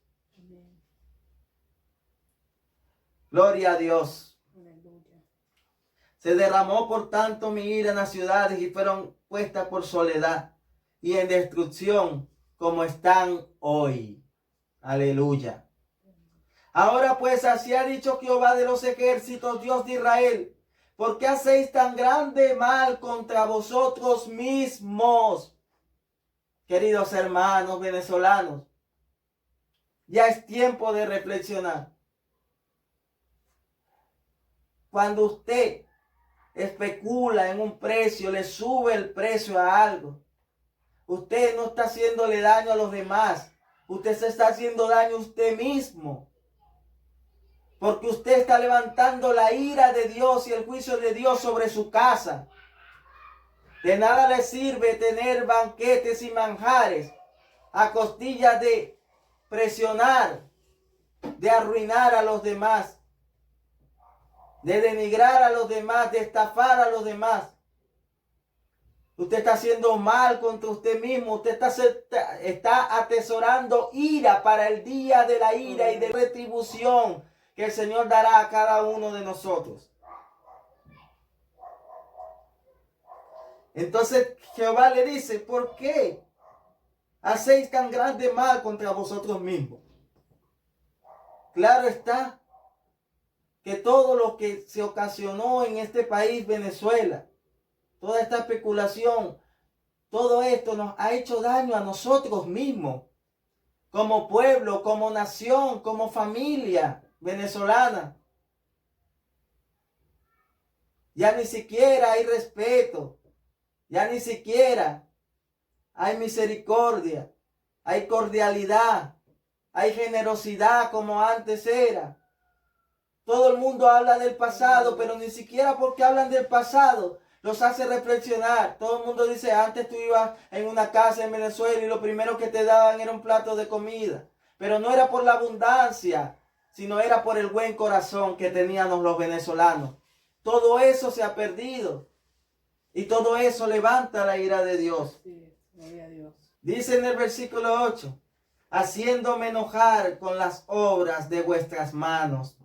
Gloria a Dios. Se derramó por tanto mi ira en las ciudades y fueron puestas por soledad y en destrucción como están hoy. Aleluya. Ahora pues así ha dicho Jehová de los ejércitos, Dios de Israel, ¿por qué hacéis tan grande mal contra vosotros mismos? Queridos hermanos venezolanos, ya es tiempo de reflexionar. Cuando usted especula en un precio, le sube el precio a algo, usted no está haciéndole daño a los demás, usted se está haciendo daño a usted mismo. Porque usted está levantando la ira de Dios y el juicio de Dios sobre su casa. De nada le sirve tener banquetes y manjares a costillas de presionar, de arruinar a los demás, de denigrar a los demás, de estafar a los demás. Usted está haciendo mal contra usted mismo. Usted está atesorando ira para el día de la ira y de retribución que el Señor dará a cada uno de nosotros. Entonces Jehová le dice, ¿por qué hacéis tan grande mal contra vosotros mismos? Claro está que todo lo que se ocasionó en este país, Venezuela, toda esta especulación, todo esto nos ha hecho daño a nosotros mismos, como pueblo, como nación, como familia venezolana. Ya ni siquiera hay respeto, ya ni siquiera hay misericordia, hay cordialidad, hay generosidad como antes era. Todo el mundo habla del pasado, pero ni siquiera porque hablan del pasado los hace reflexionar. Todo el mundo dice, antes tú ibas en una casa en Venezuela y lo primero que te daban era un plato de comida. Pero no era por la abundancia, sino era por el buen corazón que teníamos los venezolanos. Todo eso se ha perdido. Y todo eso levanta la ira de Dios. Sí, gloria a Dios. Dice en el versículo 8, haciéndome enojar con las obras de vuestras manos.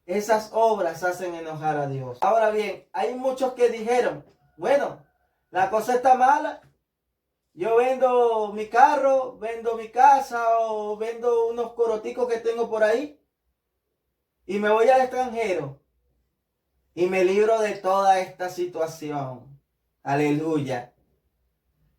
Esas obras hacen enojar a Dios. Ahora bien, hay muchos que dijeron, bueno, la cosa está mala. Yo vendo mi carro, vendo mi casa o vendo unos coroticos que tengo por ahí y me voy al extranjero y me libro de toda esta situación. Aleluya.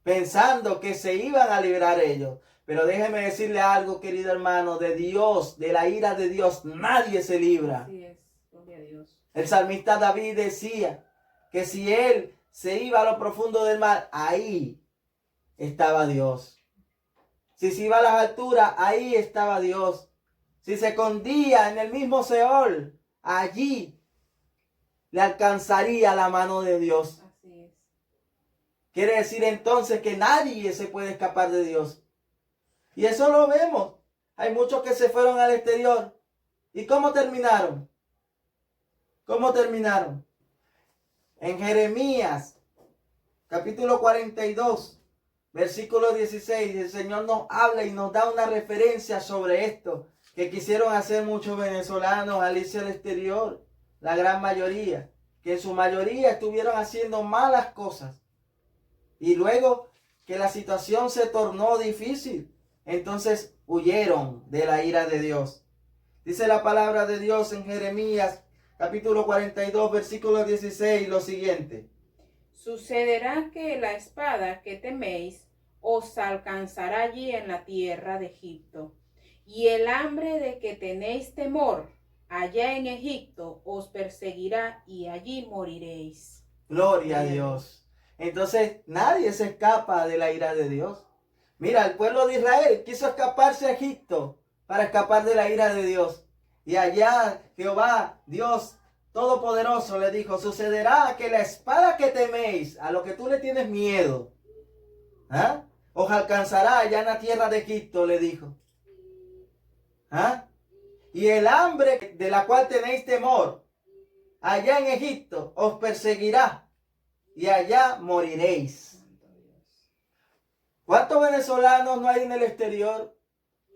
Pensando que se iban a librar ellos. Pero déjeme decirle algo, querido hermano, de Dios, de la ira de Dios, nadie se libra. Así es, gloria a Dios. El salmista David decía que si él se iba a lo profundo del mar, ahí estaba Dios. Si se iba a las alturas, ahí estaba Dios. Si se escondía en el mismo Seol, allí le alcanzaría la mano de Dios. Así es. Quiere decir entonces que nadie se puede escapar de Dios. Y eso lo vemos. Hay muchos que se fueron al exterior. ¿Y cómo terminaron? ¿Cómo terminaron? En Jeremías, capítulo 42, versículo 16, el Señor nos habla y nos da una referencia sobre esto que quisieron hacer muchos venezolanos al irse al exterior, la gran mayoría, que en su mayoría estuvieron haciendo malas cosas. Y luego que la situación se tornó difícil, entonces huyeron de la ira de Dios. Dice la palabra de Dios en Jeremías capítulo 42, versículo 16, lo siguiente. Sucederá que la espada que teméis os alcanzará allí en la tierra de Egipto, y el hambre de que tenéis temor allá en Egipto os perseguirá y allí moriréis. Gloria a Dios. Entonces nadie se escapa de la ira de Dios. Mira, el pueblo de Israel quiso escaparse a Egipto para escapar de la ira de Dios. Y allá Jehová, Dios Todopoderoso, le dijo, sucederá que la espada que teméis, a lo que tú le tienes miedo, os alcanzará allá en la tierra de Egipto, le dijo. Y el hambre de la cual tenéis temor, allá en Egipto, os perseguirá y allá moriréis. ¿Cuántos venezolanos no hay en el exterior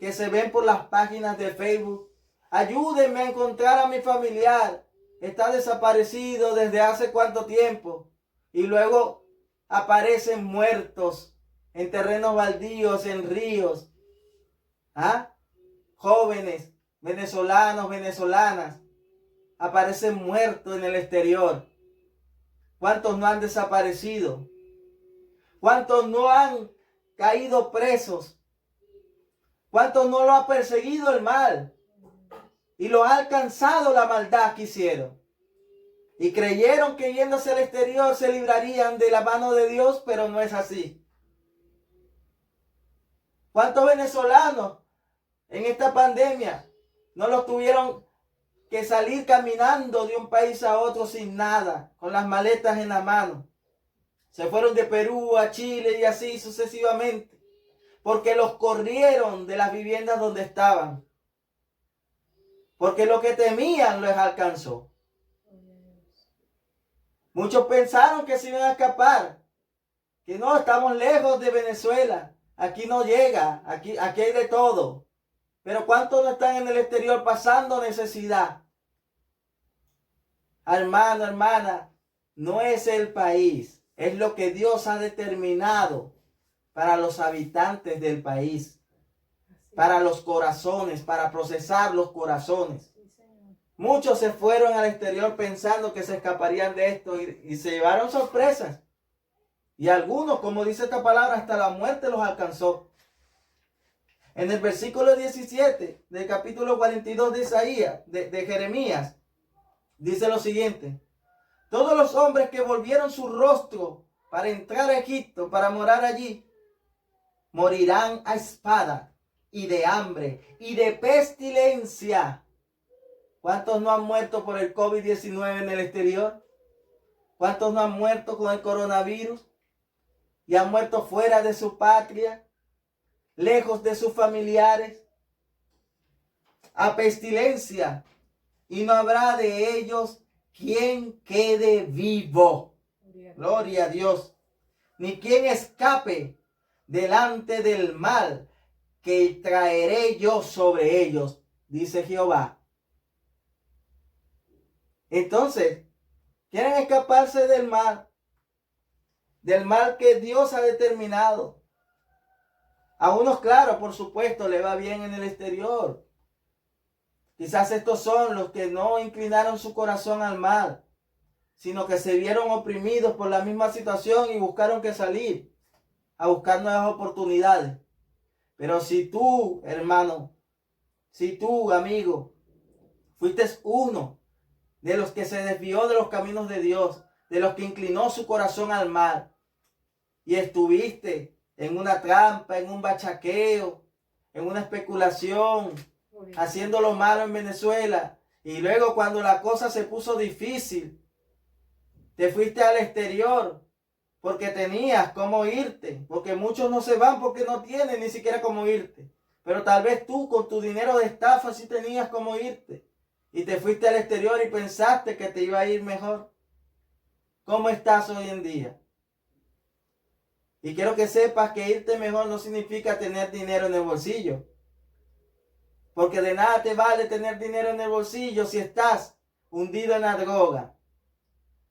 que se ven por las páginas de Facebook? Ayúdenme a encontrar a mi familiar. Está desaparecido desde hace cuánto tiempo. Y luego aparecen muertos en terrenos baldíos, en ríos. Jóvenes, venezolanos, venezolanas, aparecen muertos en el exterior. ¿Cuántos no han desaparecido? ¿Cuántos no han caído presos? ¿Cuántos no lo ha perseguido el mal? Y lo ha alcanzado la maldad que hicieron. Y creyeron que yéndose al exterior se librarían de la mano de Dios, pero no es así. ¿Cuántos venezolanos en esta pandemia no los tuvieron que salir caminando de un país a otro sin nada, con las maletas en la mano? Se fueron de Perú a Chile y así sucesivamente, porque los corrieron de las viviendas donde estaban. Porque lo que temían les alcanzó. Muchos pensaron que se iban a escapar, que no, estamos lejos de Venezuela, aquí no llega, aquí hay de todo. Pero ¿cuántos no están en el exterior pasando necesidad? Hermano, hermana, no es el país, es lo que Dios ha determinado para los habitantes del país, para los corazones, para procesar los corazones. Muchos se fueron al exterior pensando que se escaparían de esto y se llevaron sorpresas. Y algunos, como dice esta palabra, hasta la muerte los alcanzó. En el versículo 17 del capítulo 42 de Isaías, de Jeremías, dice lo siguiente. Todos los hombres que volvieron su rostro para entrar a Egipto, para morar allí, morirán a espada y de hambre y de pestilencia. ¿Cuántos no han muerto por el COVID-19 en el exterior? ¿Cuántos no han muerto con el coronavirus? Y han muerto fuera de su patria, lejos de sus familiares, a pestilencia, y no habrá de ellos quien quede vivo. Gloria a Dios. Ni quien escape delante del mal que traeré yo sobre ellos, dice Jehová. Entonces, quieren escaparse del mal que Dios ha determinado. A unos, claro, por supuesto, le va bien en el exterior. Quizás estos son los que no inclinaron su corazón al mal, sino que se vieron oprimidos por la misma situación y buscaron que salir a buscar nuevas oportunidades. Pero si tú, hermano, si tú, amigo, fuiste uno de los que se desvió de los caminos de Dios, de los que inclinó su corazón al mal, y estuviste en una trampa, en un bachaqueo, en una especulación, haciendo lo malo en Venezuela, y luego cuando la cosa se puso difícil, te fuiste al exterior porque tenías cómo irte, porque muchos no se van porque no tienen ni siquiera cómo irte, pero tal vez tú con tu dinero de estafa sí tenías cómo irte, y te fuiste al exterior y pensaste que te iba a ir mejor. ¿Cómo estás hoy en día? Y quiero que sepas que irte mejor no significa tener dinero en el bolsillo. Porque de nada te vale tener dinero en el bolsillo si estás hundido en la droga,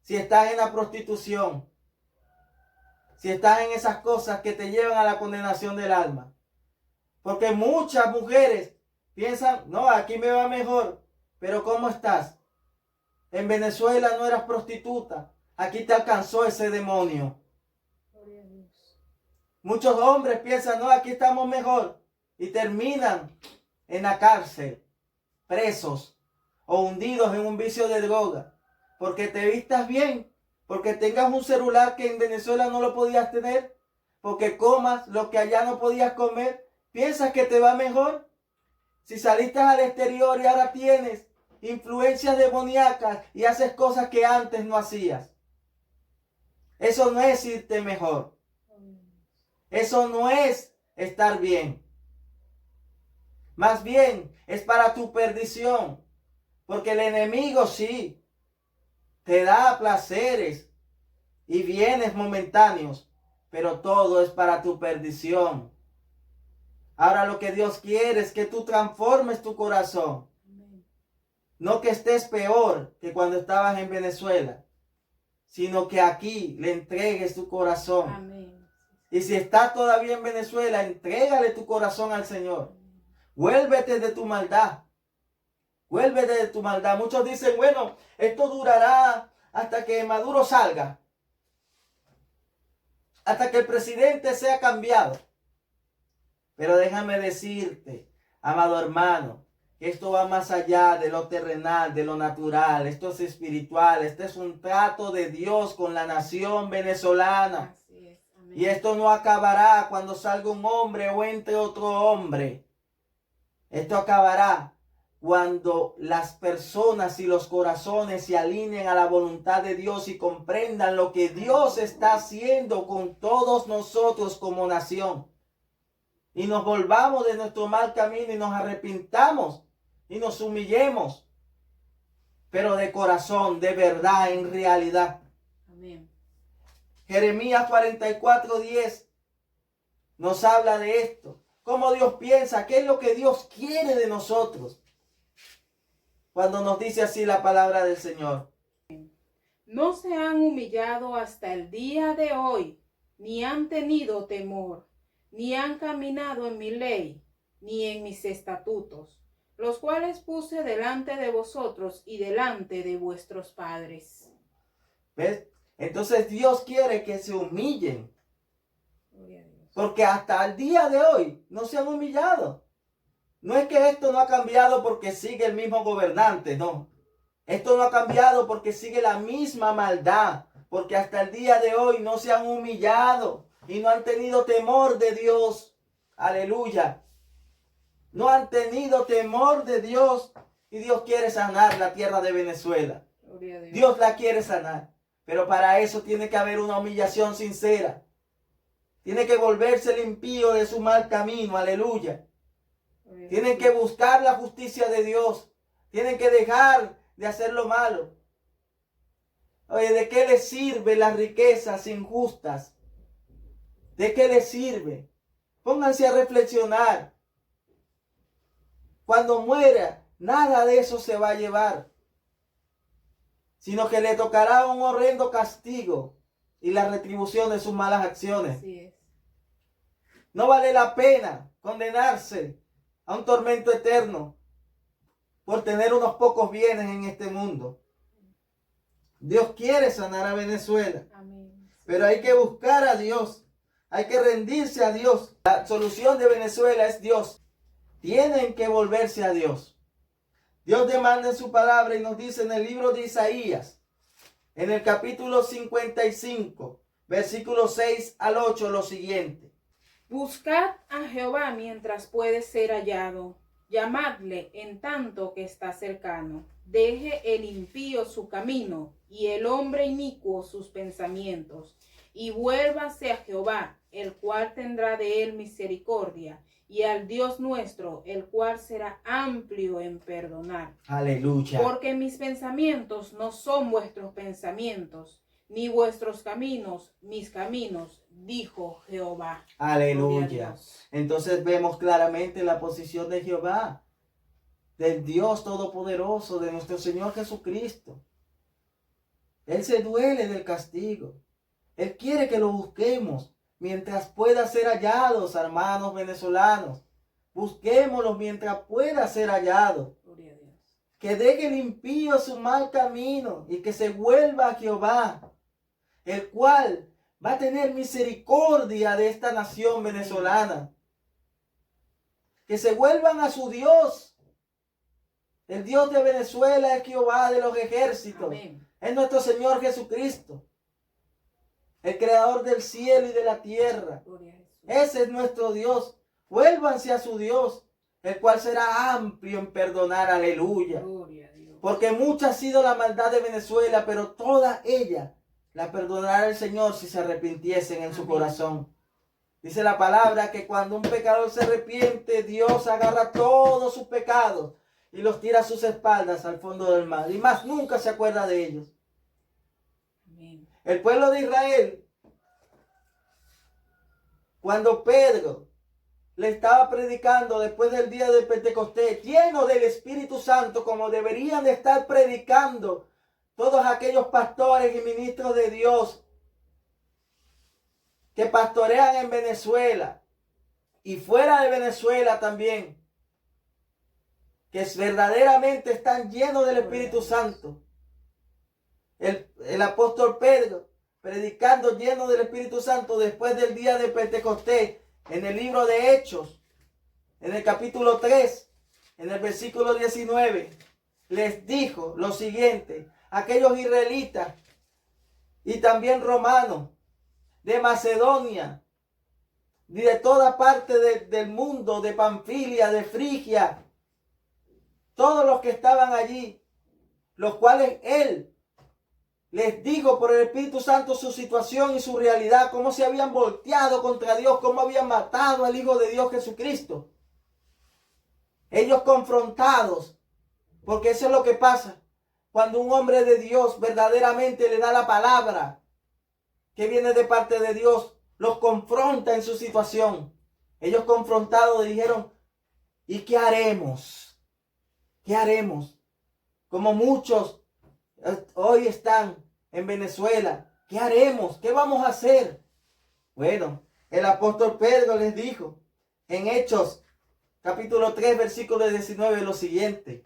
si estás en la prostitución, si estás en esas cosas que te llevan a la condenación del alma. Porque muchas mujeres piensan, no, aquí me va mejor. Pero ¿cómo estás? En Venezuela no eras prostituta. Aquí te alcanzó ese demonio. Muchos hombres piensan, no, aquí estamos mejor. Y terminan en la cárcel, presos o hundidos en un vicio de droga. Porque te vistas bien. Porque tengas un celular que en Venezuela no lo podías tener. Porque comas lo que allá no podías comer. ¿Piensas que te va mejor? Si saliste al exterior y ahora tienes influencias demoníacas y haces cosas que antes no hacías. Eso no es irte mejor. Eso no es estar bien. Más bien es para tu perdición. Porque el enemigo sí te da placeres y bienes momentáneos, pero todo es para tu perdición. Ahora lo que Dios quiere es que tú transformes tu corazón. No que estés peor que cuando estabas en Venezuela, sino que aquí le entregues tu corazón. Amén. Y si estás todavía en Venezuela, entrégale tu corazón al Señor. Vuélvete de tu maldad. Vuélvete de tu maldad. Muchos dicen, bueno, esto durará hasta que Maduro salga. Hasta que el presidente sea cambiado. Pero déjame decirte, amado hermano, que esto va más allá de lo terrenal, de lo natural. Esto es espiritual. Este es un trato de Dios con la nación venezolana. Así es. Amén. Y esto no acabará cuando salga un hombre o entre otro hombre. Esto acabará cuando las personas y los corazones se alineen a la voluntad de Dios y comprendan lo que Dios está haciendo con todos nosotros como nación. Y nos volvamos de nuestro mal camino y nos arrepintamos y nos humillemos. Pero de corazón, de verdad, en realidad. Amén. Jeremías 44:10 nos habla de esto. Cómo Dios piensa, qué es lo que Dios quiere de nosotros. Cuando nos dice así la palabra del Señor. No se han humillado hasta el día de hoy, ni han tenido temor, ni han caminado en mi ley, ni en mis estatutos, los cuales puse delante de vosotros y delante de vuestros padres. ¿Ves? Entonces Dios quiere que se humillen. Porque hasta el día de hoy no se han humillado. No es que esto no ha cambiado porque sigue el mismo gobernante, no. Esto no ha cambiado porque sigue la misma maldad. Porque hasta el día de hoy no se han humillado y no han tenido temor de Dios. Aleluya. No han tenido temor de Dios. Y Dios quiere sanar la tierra de Venezuela. Dios la quiere sanar. Pero para eso tiene que haber una humillación sincera. Tiene que volverse el impío de su mal camino. Aleluya. Tienen que buscar la justicia de Dios. Tienen que dejar de hacer lo malo. Oye, ¿de qué les sirve las riquezas injustas? ¿De qué les sirve? Pónganse a reflexionar. Cuando muera, nada de eso se va a llevar, sino que le tocará un horrendo castigo y la retribución de sus malas acciones. Así es. No vale la pena condenarse a un tormento eterno por tener unos pocos bienes en este mundo. Dios quiere sanar a Venezuela. Amén. Pero hay que buscar a Dios. Hay que rendirse a Dios. La solución de Venezuela es Dios. Tienen que volverse a Dios. Dios demanda en su palabra y nos dice en el libro de Isaías, en el capítulo 55, versículos 6 al 8, lo siguiente. Buscad a Jehová mientras puede ser hallado. Llamadle en tanto que está cercano. Deje el impío su camino y el hombre inicuo sus pensamientos. Y vuélvase a Jehová, el cual tendrá de él misericordia, y al Dios nuestro, el cual será amplio en perdonar. Aleluya. Porque mis pensamientos no son vuestros pensamientos, ni vuestros caminos, mis caminos, dijo Jehová. Aleluya. Entonces vemos claramente la posición de Jehová, del Dios Todopoderoso, de nuestro Señor Jesucristo. Él se duele del castigo. Él quiere que lo busquemos mientras pueda ser hallados, hermanos venezolanos. Busquémoslo mientras pueda ser hallado. Gloria a Dios. Que deje el impío su mal camino y que se vuelva a Jehová, el cual va a tener misericordia de esta nación venezolana. Que se vuelvan a su Dios. El Dios de Venezuela es Jehová de los ejércitos. Amén. Es nuestro Señor Jesucristo, el creador del cielo y de la tierra. Gloria a Jesús. Ese es nuestro Dios. Vuélvanse a su Dios, el cual será amplio en perdonar. Aleluya. Gloria a Dios. Porque mucha ha sido la maldad de Venezuela, pero toda ella la perdonará el Señor si se arrepintiesen en su corazón. Dice la palabra que cuando un pecador se arrepiente, Dios agarra todos sus pecados y los tira a sus espaldas al fondo del mar. Y más nunca se acuerda de ellos. Amén. El pueblo de Israel, cuando Pedro le estaba predicando después del día de Pentecostés, lleno del Espíritu Santo, como deberían de estar predicando todos aquellos pastores y ministros de Dios que pastorean en Venezuela y fuera de Venezuela también, que verdaderamente están llenos del Espíritu Santo. El apóstol Pedro, predicando lleno del Espíritu Santo después del día de Pentecostés, en el libro de Hechos, en el capítulo 3, en el versículo 19, les dijo lo siguiente: aquellos israelitas y también romanos de Macedonia y de toda parte del mundo, de Panfilia, de Frigia, todos los que estaban allí, los cuales él les dijo por el Espíritu Santo su situación y su realidad, cómo se habían volteado contra Dios, cómo habían matado al Hijo de Dios Jesucristo. Ellos confrontados, porque eso es lo que pasa cuando un hombre de Dios verdaderamente le da la palabra que viene de parte de Dios, los confronta en su situación. Ellos confrontados dijeron: ¿y qué haremos? ¿Qué haremos? Como muchos hoy están en Venezuela. ¿Qué haremos? ¿Qué vamos a hacer? Bueno, el apóstol Pedro les dijo en Hechos capítulo 3 versículo 19 lo siguiente: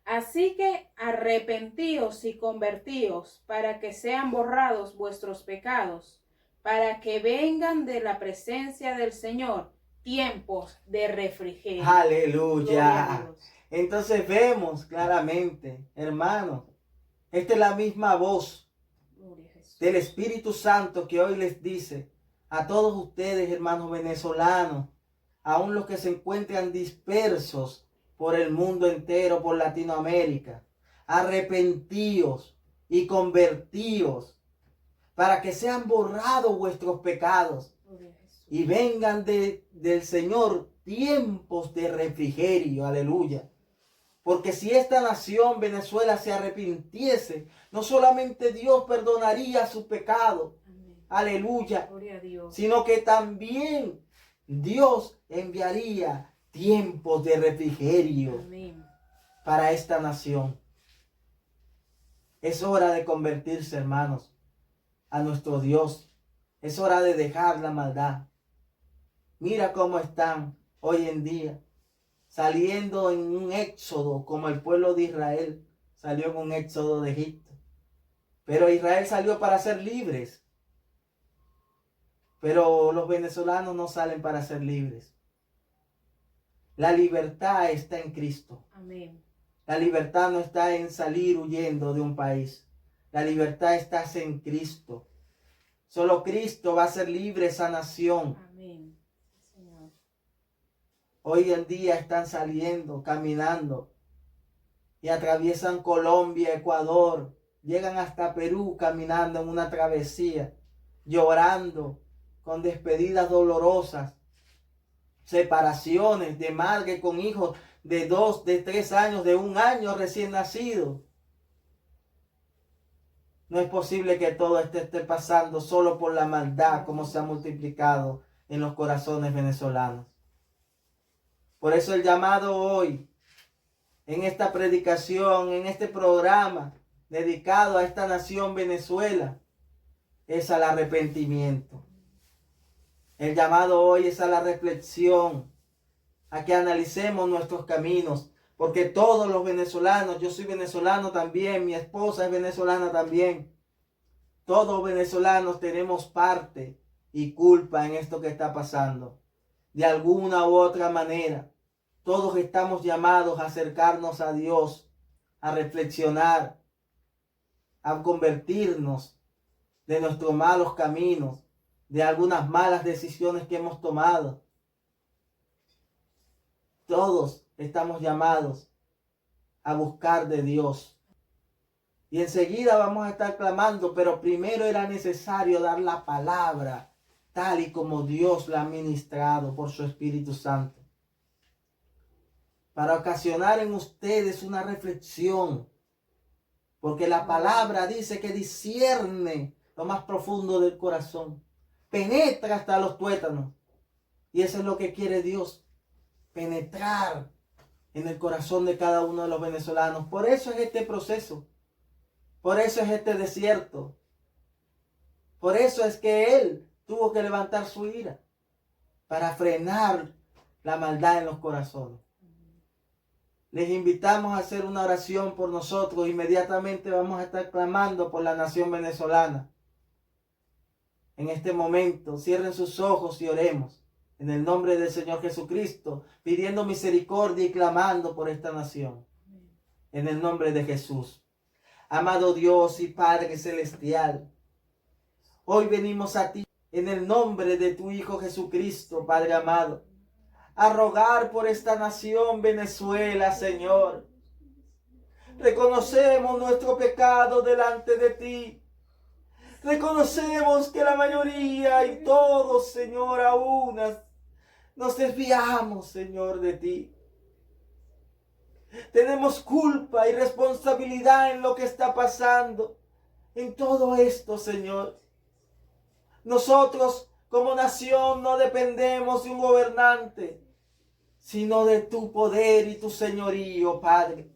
Así que arrepentíos y convertíos para que sean borrados vuestros pecados, para que vengan de la presencia del Señor tiempos de refrigerio. Aleluya. Entonces vemos claramente, hermanos, esta es la misma voz del Espíritu Santo que hoy les dice a todos ustedes, hermanos venezolanos, aún los que se encuentran dispersos por el mundo entero, por Latinoamérica: arrepentíos y convertíos para que sean borrados vuestros pecados y vengan del Señor tiempos de refrigerio. Aleluya. Porque si esta nación, Venezuela, se arrepintiese, no solamente Dios perdonaría su pecado, aleluya, sino que también Dios enviaría tiempos de refrigerio para esta nación. Es hora de convertirse, hermanos, a nuestro Dios. Es hora de dejar la maldad. Mira cómo están hoy en día, saliendo en un éxodo, como el pueblo de Israel salió en un éxodo de Egipto. Pero Israel salió para ser libres. Pero los venezolanos no salen para ser libres. La libertad está en Cristo. Amén. La libertad no está en salir huyendo de un país. La libertad está en Cristo. Solo Cristo va a hacer libre esa nación. Amén. Señor. Hoy en día están saliendo, caminando y atraviesan Colombia, Ecuador, llegan hasta Perú caminando en una travesía, llorando, con despedidas dolorosas, separaciones de madre con hijos de 2, de 3 años, de 1 año recién nacido. No es posible que todo esté pasando solo por la maldad como se ha multiplicado en los corazones venezolanos. Por eso el llamado hoy, en esta predicación, en este programa dedicado a esta nación Venezuela, es al arrepentimiento. El llamado hoy es a la reflexión, a que analicemos nuestros caminos, porque todos los venezolanos, yo soy venezolano también, mi esposa es venezolana también, todos venezolanos tenemos parte y culpa en esto que está pasando. De alguna u otra manera, todos estamos llamados a acercarnos a Dios, a reflexionar, a convertirnos de nuestros malos caminos, de algunas malas decisiones que hemos tomado. Todos estamos llamados a buscar de Dios. Y enseguida vamos a estar clamando, pero primero era necesario dar la palabra tal y como Dios la ha ministrado por su Espíritu Santo, para ocasionar en ustedes una reflexión, porque la palabra dice que discierne lo más profundo del corazón, penetra hasta los tuétanos, y eso es lo que quiere Dios, penetrar en el corazón de cada uno de los venezolanos. Por eso es este proceso, por eso es este desierto, por eso es que Él tuvo que levantar su ira, para frenar la maldad en los corazones. Les invitamos a hacer una oración por nosotros. Inmediatamente vamos a estar clamando por la nación venezolana. En este momento, cierren sus ojos y oremos en el nombre del Señor Jesucristo, pidiendo misericordia y clamando por esta nación. En el nombre de Jesús. Amado Dios y Padre Celestial, hoy venimos a ti en el nombre de tu Hijo Jesucristo, Padre amado, a rogar por esta nación Venezuela, Señor. Reconocemos nuestro pecado delante de ti. Reconocemos que la mayoría y todos, Señor, aún nos desviamos, Señor, de ti. Tenemos culpa y responsabilidad en lo que está pasando, en todo esto, Señor. Nosotros como nación no dependemos de un gobernante, sino de tu poder y tu señorío, Padre.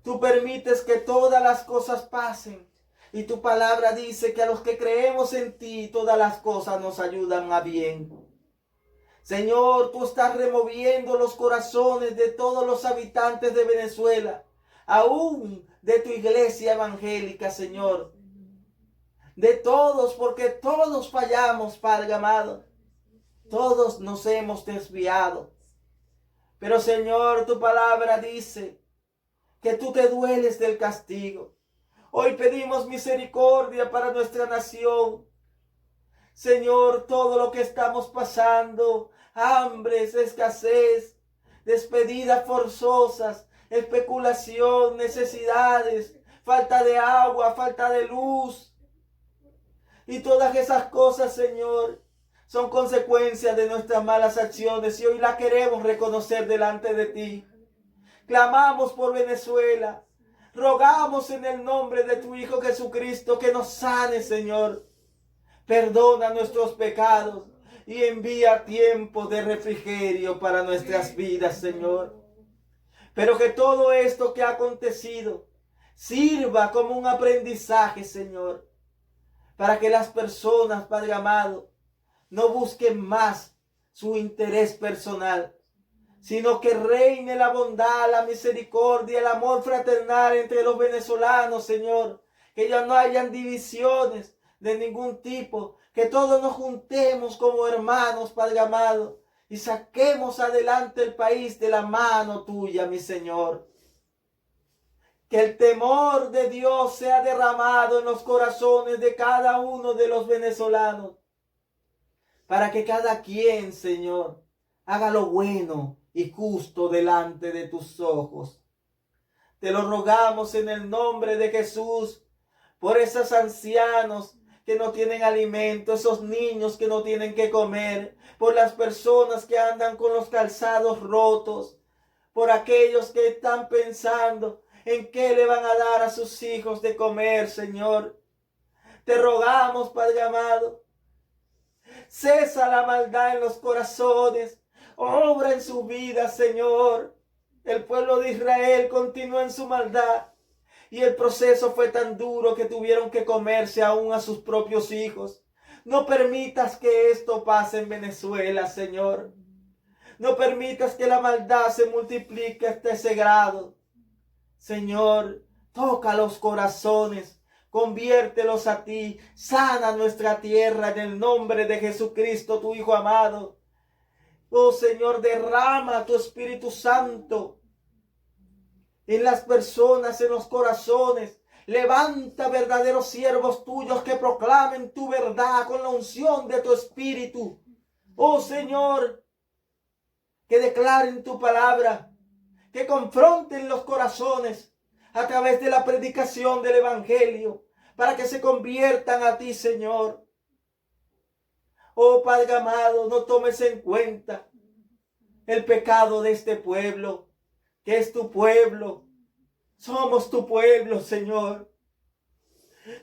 Tú permites que todas las cosas pasen, y tu palabra dice que a los que creemos en ti, todas las cosas nos ayudan a bien. Señor, tú estás removiendo los corazones de todos los habitantes de Venezuela, aún de tu iglesia evangélica, Señor. De todos, porque todos fallamos, Padre amado. Todos nos hemos desviado. Pero, Señor, tu palabra dice que tú te dueles del castigo. Hoy pedimos misericordia para nuestra nación. Señor, todo lo que estamos pasando, hambres, escasez, despedidas forzosas, especulación, necesidades, falta de agua, falta de luz, y todas esas cosas, Señor, son consecuencias de nuestras malas acciones y hoy las queremos reconocer delante de ti. Clamamos por Venezuela, rogamos en el nombre de tu Hijo Jesucristo que nos sane, Señor. Perdona nuestros pecados y envía tiempo de refrigerio para nuestras vidas, Señor. Pero que todo esto que ha acontecido sirva como un aprendizaje, Señor, para que las personas, Padre amado, no busquen más su interés personal, sino que reine la bondad, la misericordia, el amor fraternal entre los venezolanos, Señor. Que ya no hayan divisiones de ningún tipo, que todos nos juntemos como hermanos, Padre amado, y saquemos adelante el país de la mano tuya, mi Señor. Que el temor de Dios sea derramado en los corazones de cada uno de los venezolanos, para que cada quien, Señor, haga lo bueno y justo delante de tus ojos. Te lo rogamos en el nombre de Jesús, por esos ancianos que no tienen alimento, esos niños que no tienen que comer, por las personas que andan con los calzados rotos, por aquellos que están pensando en qué le van a dar a sus hijos de comer, Señor. Te rogamos, Padre amado, cesa la maldad en los corazones, obra en su vida, Señor. El pueblo de Israel continúa en su maldad y el proceso fue tan duro que tuvieron que comerse aún a sus propios hijos. No permitas que esto pase en Venezuela, Señor. No permitas que la maldad se multiplique hasta ese grado. Señor, toca los corazones, conviértelos a ti, sana nuestra tierra en el nombre de Jesucristo, tu Hijo amado. Oh Señor, derrama tu Espíritu Santo en las personas, en los corazones. Levanta verdaderos siervos tuyos que proclamen tu verdad con la unción de tu Espíritu. Oh Señor, que declaren tu palabra, que confronten los corazones a través de la predicación del Evangelio, para que se conviertan a ti, Señor. Oh Padre amado, no tomes en cuenta el pecado de este pueblo, que es tu pueblo. Somos tu pueblo, Señor.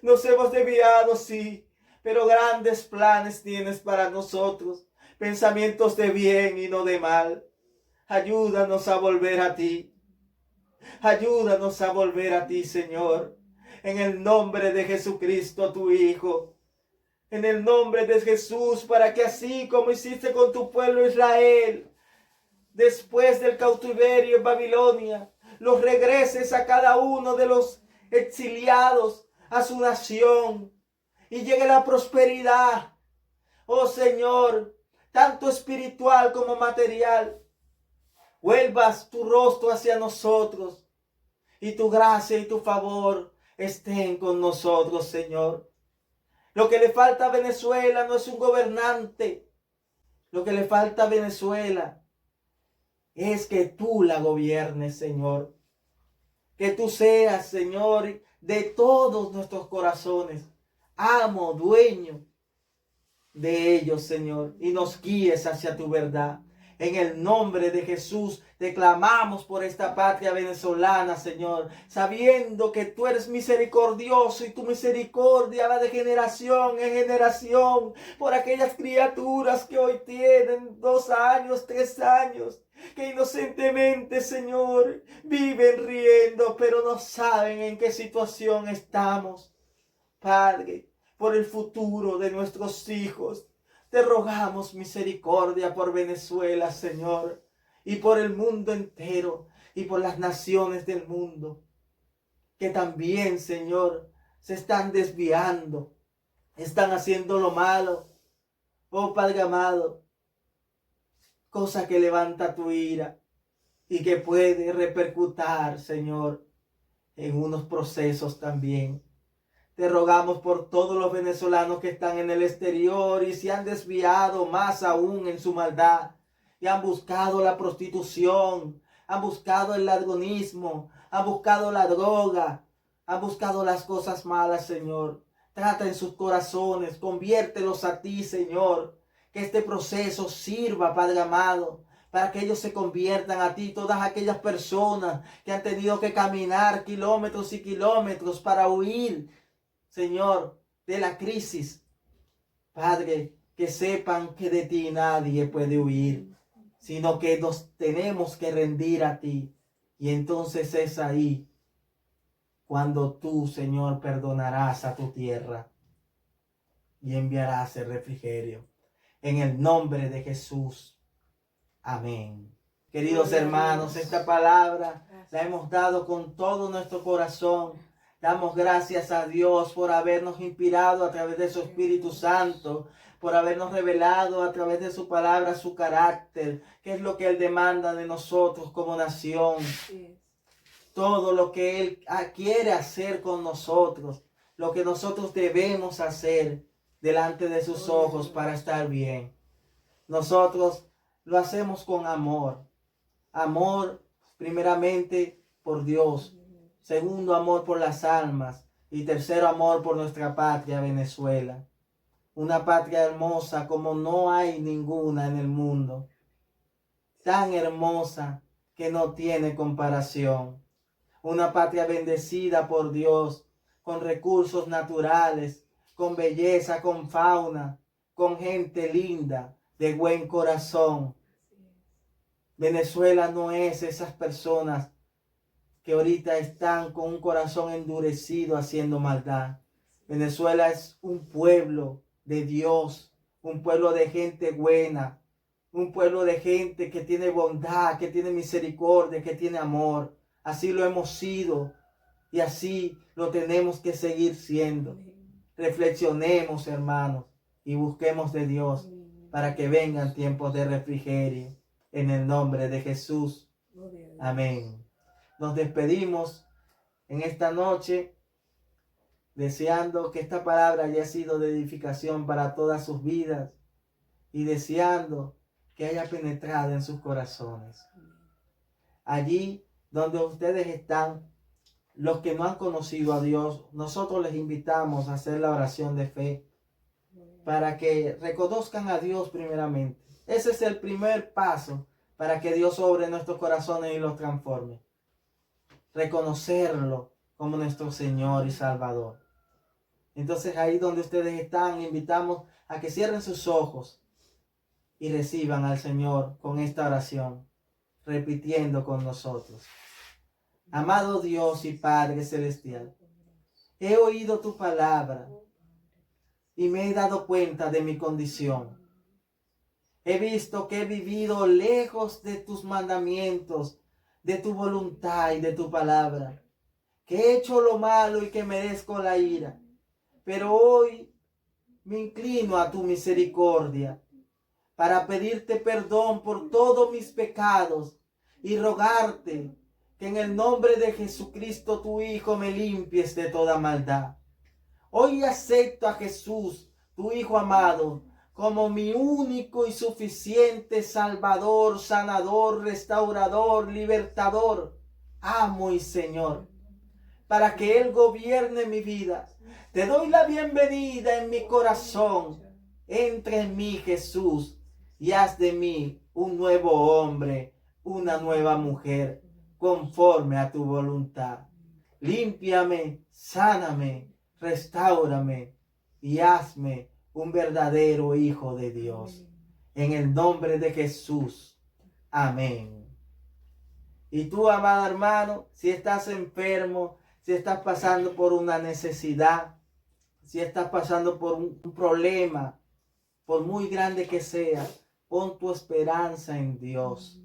Nos hemos desviado, sí, pero grandes planes tienes para nosotros. Pensamientos de bien y no de mal. Ayúdanos a volver a ti. Ayúdanos a volver a ti, Señor. En el nombre de Jesucristo, tu Hijo. En el nombre de Jesús, para que así como hiciste con tu pueblo Israel, después del cautiverio en Babilonia, los regreses a cada uno de los exiliados a su nación y llegue la prosperidad, oh Señor, tanto espiritual como material. Vuelvas tu rostro hacia nosotros y tu gracia y tu favor estén con nosotros, Señor. Lo que le falta a Venezuela no es un gobernante. Lo que le falta a Venezuela es que tú la gobiernes, Señor. Que tú seas, Señor, de todos nuestros corazones, amo, dueño de ellos, Señor, y nos guíes hacia tu verdad. En el nombre de Jesús, te clamamos por esta patria venezolana, Señor, sabiendo que tú eres misericordioso y tu misericordia va de generación en generación por aquellas criaturas que hoy tienen 2 años, 3 años, que inocentemente, Señor, viven riendo, pero no saben en qué situación estamos. Padre, por el futuro de nuestros hijos, te rogamos misericordia por Venezuela, Señor, y por el mundo entero, y por las naciones del mundo, que también, Señor, se están desviando, están haciendo lo malo. Oh Padre amado, cosa que levanta tu ira y que puede repercutir, Señor, en unos procesos también. Te rogamos por todos los venezolanos que están en el exterior y se han desviado más aún en su maldad y han buscado la prostitución, han buscado el ladronismo, han buscado la droga, han buscado las cosas malas, Señor. Trata en sus corazones, conviértelos a ti, Señor. Que este proceso sirva, Padre amado, para que ellos se conviertan a ti. Todas aquellas personas que han tenido que caminar kilómetros y kilómetros para huir, Señor, de la crisis. Padre, que sepan que de ti nadie puede huir, sino que nos tenemos que rendir a ti. Y entonces es ahí cuando tú, Señor, perdonarás a tu tierra y enviarás el refrigerio. En el nombre de Jesús. Amén. Queridos hermanos, esta palabra la hemos dado con todo nuestro corazón. Damos gracias a Dios por habernos inspirado a través de su Espíritu Santo, por habernos revelado a través de su palabra su carácter, qué es lo que Él demanda de nosotros como nación. Todo lo que Él quiere hacer con nosotros, lo que nosotros debemos hacer delante de sus ojos para estar bien. Nosotros lo hacemos con amor. Amor primeramente por Dios. Segundo, amor por las almas. Y tercero, amor por nuestra patria, Venezuela. Una patria hermosa como no hay ninguna en el mundo. Tan hermosa que no tiene comparación. Una patria bendecida por Dios, con recursos naturales, con belleza, con fauna, con gente linda, de buen corazón. Venezuela no es esas personas que ahorita están con un corazón endurecido haciendo maldad. Venezuela es un pueblo de Dios, un pueblo de gente buena, un pueblo de gente que tiene bondad, que tiene misericordia, que tiene amor. Así lo hemos sido y así lo tenemos que seguir siendo. Reflexionemos, hermanos, y busquemos de Dios para que vengan tiempos de refrigerio. En el nombre de Jesús. Amén. Nos despedimos en esta noche, deseando que esta palabra haya sido de edificación para todas sus vidas y deseando que haya penetrado en sus corazones. Allí donde ustedes están, los que no han conocido a Dios, nosotros les invitamos a hacer la oración de fe para que reconozcan a Dios primeramente. Ese es el primer paso para que Dios obre en nuestros corazones y los transforme. Reconocerlo como nuestro Señor y Salvador. Entonces ahí donde ustedes están, invitamos a que cierren sus ojos y reciban al Señor con esta oración, repitiendo con nosotros. Amado Dios y Padre Celestial, he oído tu palabra y me he dado cuenta de mi condición. He visto que he vivido lejos de tus mandamientos, de tu voluntad y de tu palabra, que he hecho lo malo y que merezco la ira. Pero hoy me inclino a tu misericordia para pedirte perdón por todos mis pecados y rogarte que en el nombre de Jesucristo tu Hijo me limpies de toda maldad. Hoy acepto a Jesús, tu Hijo amado, como mi único y suficiente Salvador, sanador, restaurador, libertador, amo y Señor, para que Él gobierne mi vida. Te doy la bienvenida en mi corazón. Entra en mí, Jesús, y haz de mí un nuevo hombre, una nueva mujer, conforme a tu voluntad. Límpiame, sáname, restáurame y hazme un verdadero hijo de Dios. En el nombre de Jesús. Amén. Y tú, amado hermano, si estás enfermo, si estás pasando por una necesidad, si estás pasando por un problema, por muy grande que sea, pon tu esperanza en Dios.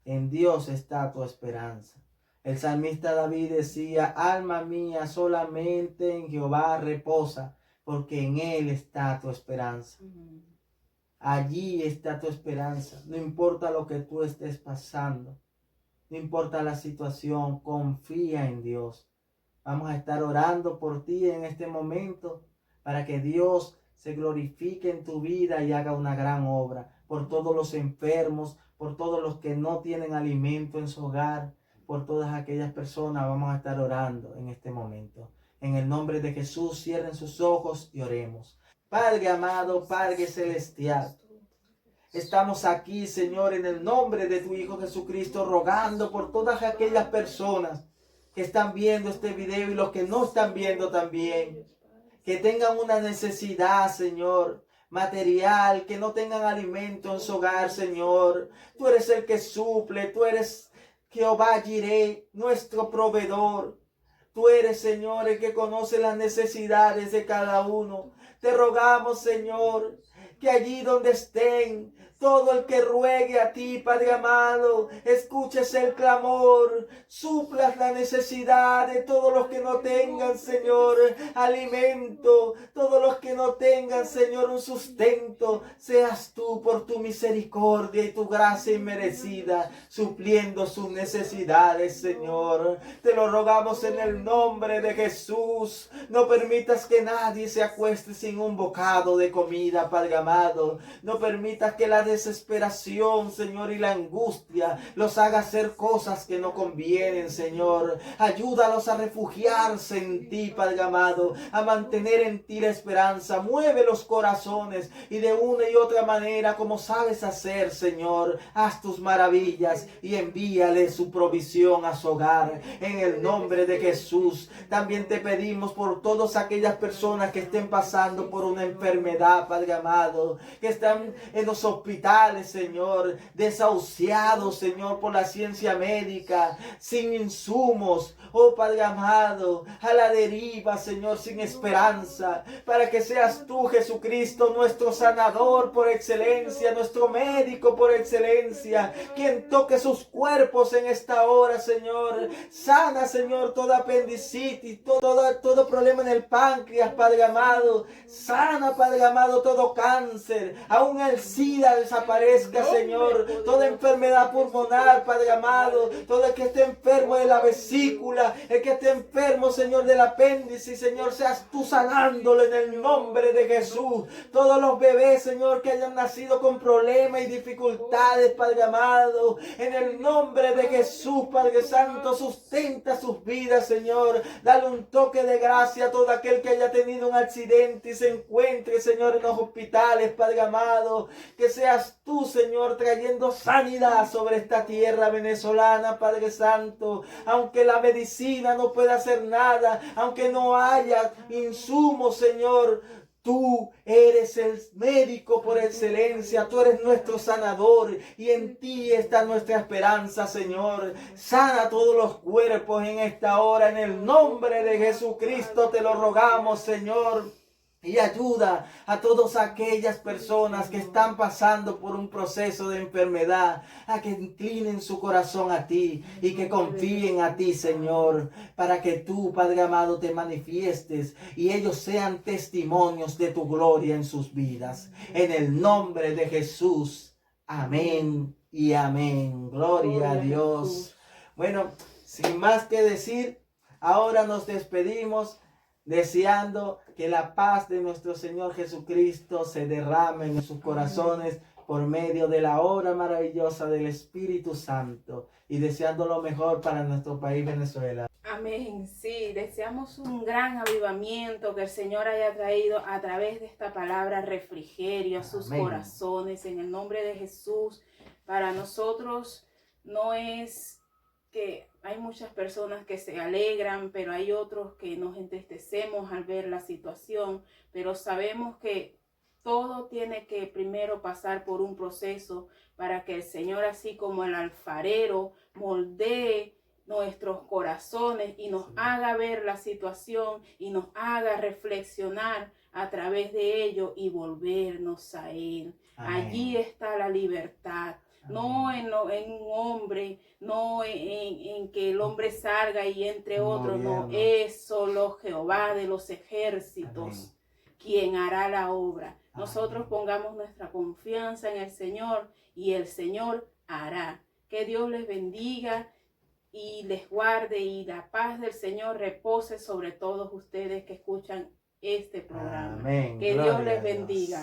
En Dios está tu esperanza. El salmista David decía, alma mía, solamente en Jehová reposa, porque en Él está tu esperanza. Allí está tu esperanza. No importa lo que tú estés pasando. No importa la situación, confía en Dios. Vamos a estar orando por ti en este momento para que Dios se glorifique en tu vida y haga una gran obra. Por todos los enfermos, por todos los que no tienen alimento en su hogar, por todas aquellas personas vamos a estar orando en este momento. En el nombre de Jesús, cierren sus ojos y oremos. Padre amado, Padre celestial, estamos aquí, Señor, en el nombre de tu Hijo Jesucristo, rogando por todas aquellas personas que están viendo este video y los que no están viendo también, que tengan una necesidad, Señor, material, que no tengan alimento en su hogar, Señor. Tú eres el que suple, tú eres Jehová Jireh, nuestro proveedor. Tú eres, Señor, el que conoce las necesidades de cada uno. Te rogamos, Señor, que allí donde estén, todo el que ruegue a ti, Padre amado, escuches el clamor, suplas la necesidad de todos los que no tengan, Señor, alimento, todos los que no tengan, Señor, un sustento. Seas tú por tu misericordia y tu gracia inmerecida, supliendo sus necesidades, Señor. Te lo rogamos en el nombre de Jesús. No permitas que nadie se acueste sin un bocado de comida, Padre amado. No permitas que la desesperación, Señor, y la angustia los haga hacer cosas que no convienen, Señor. Ayúdalos a refugiarse en ti, Padre amado, a mantener en ti la esperanza. Mueve los corazones y de una y otra manera, como sabes hacer, Señor, haz tus maravillas y envíale su provisión a su hogar. En el nombre de Jesús, también te pedimos por todas aquellas personas que estén pasando por una enfermedad, Padre amado, que están en los hospitales, hospitales, Señor, desahuciados, Señor, por la ciencia médica, sin insumos, oh Padre amado, a la deriva, Señor, sin esperanza, para que seas tú, Jesucristo, nuestro sanador por excelencia, nuestro médico por excelencia, quien toque sus cuerpos en esta hora, Señor. Sana, Señor, toda apendicitis, todo problema en el páncreas, Padre amado. Sana, Padre amado, todo cáncer, aún el SIDA desaparezca, Señor. Toda enfermedad pulmonar, Padre amado, todo el que esté enfermo de la vesícula, el que esté enfermo, Señor, del apéndice, Señor, seas tú sanándolo en el nombre de Jesús. Todos los bebés, Señor, que hayan nacido con problemas y dificultades, Padre amado, en el nombre de Jesús, Padre Santo, sustenta sus vidas, Señor. Dale un toque de gracia a todo aquel que haya tenido un accidente y se encuentre, Señor, en los hospitales, Padre amado. Que seas tú, Señor, trayendo sanidad sobre esta tierra venezolana, Padre Santo. Aunque la medicina no pueda hacer nada, aunque no haya insumos, Señor, tú eres el médico por excelencia, tú eres nuestro sanador y en ti está nuestra esperanza, Señor. Sana todos los cuerpos en esta hora, en el nombre de Jesucristo te lo rogamos, Señor. Y ayuda a todas aquellas personas que están pasando por un proceso de enfermedad, a que inclinen su corazón a ti y que confíen a ti, Señor, para que tú, Padre amado, te manifiestes y ellos sean testimonios de tu gloria en sus vidas. En el nombre de Jesús. Amén y amén. Gloria a Dios. Bueno, sin más que decir, ahora nos despedimos, deseando que la paz de nuestro Señor Jesucristo se derrame en sus corazones por medio de la obra maravillosa del Espíritu Santo y deseando lo mejor para nuestro país Venezuela. Amén, sí, deseamos un gran avivamiento, que el Señor haya traído a través de esta palabra refrigerio a sus corazones en el nombre de Jesús. Para nosotros no es que hay muchas personas que se alegran, pero hay otros que nos entristecemos al ver la situación, pero sabemos que todo tiene que primero pasar por un proceso para que el Señor, así como el alfarero, moldee nuestros corazones y nos haga ver la situación y nos haga reflexionar a través de ello y volvernos a Él. Amén. Allí está la libertad. No en un hombre, no en que el hombre salga y entre otros, no, es solo Jehová de los ejércitos. Amén. Quien hará la obra. Nosotros pongamos nuestra confianza en el Señor y el Señor hará. Que Dios les bendiga y les guarde y la paz del Señor repose sobre todos ustedes que escuchan este programa. Amén. Que Dios les bendiga.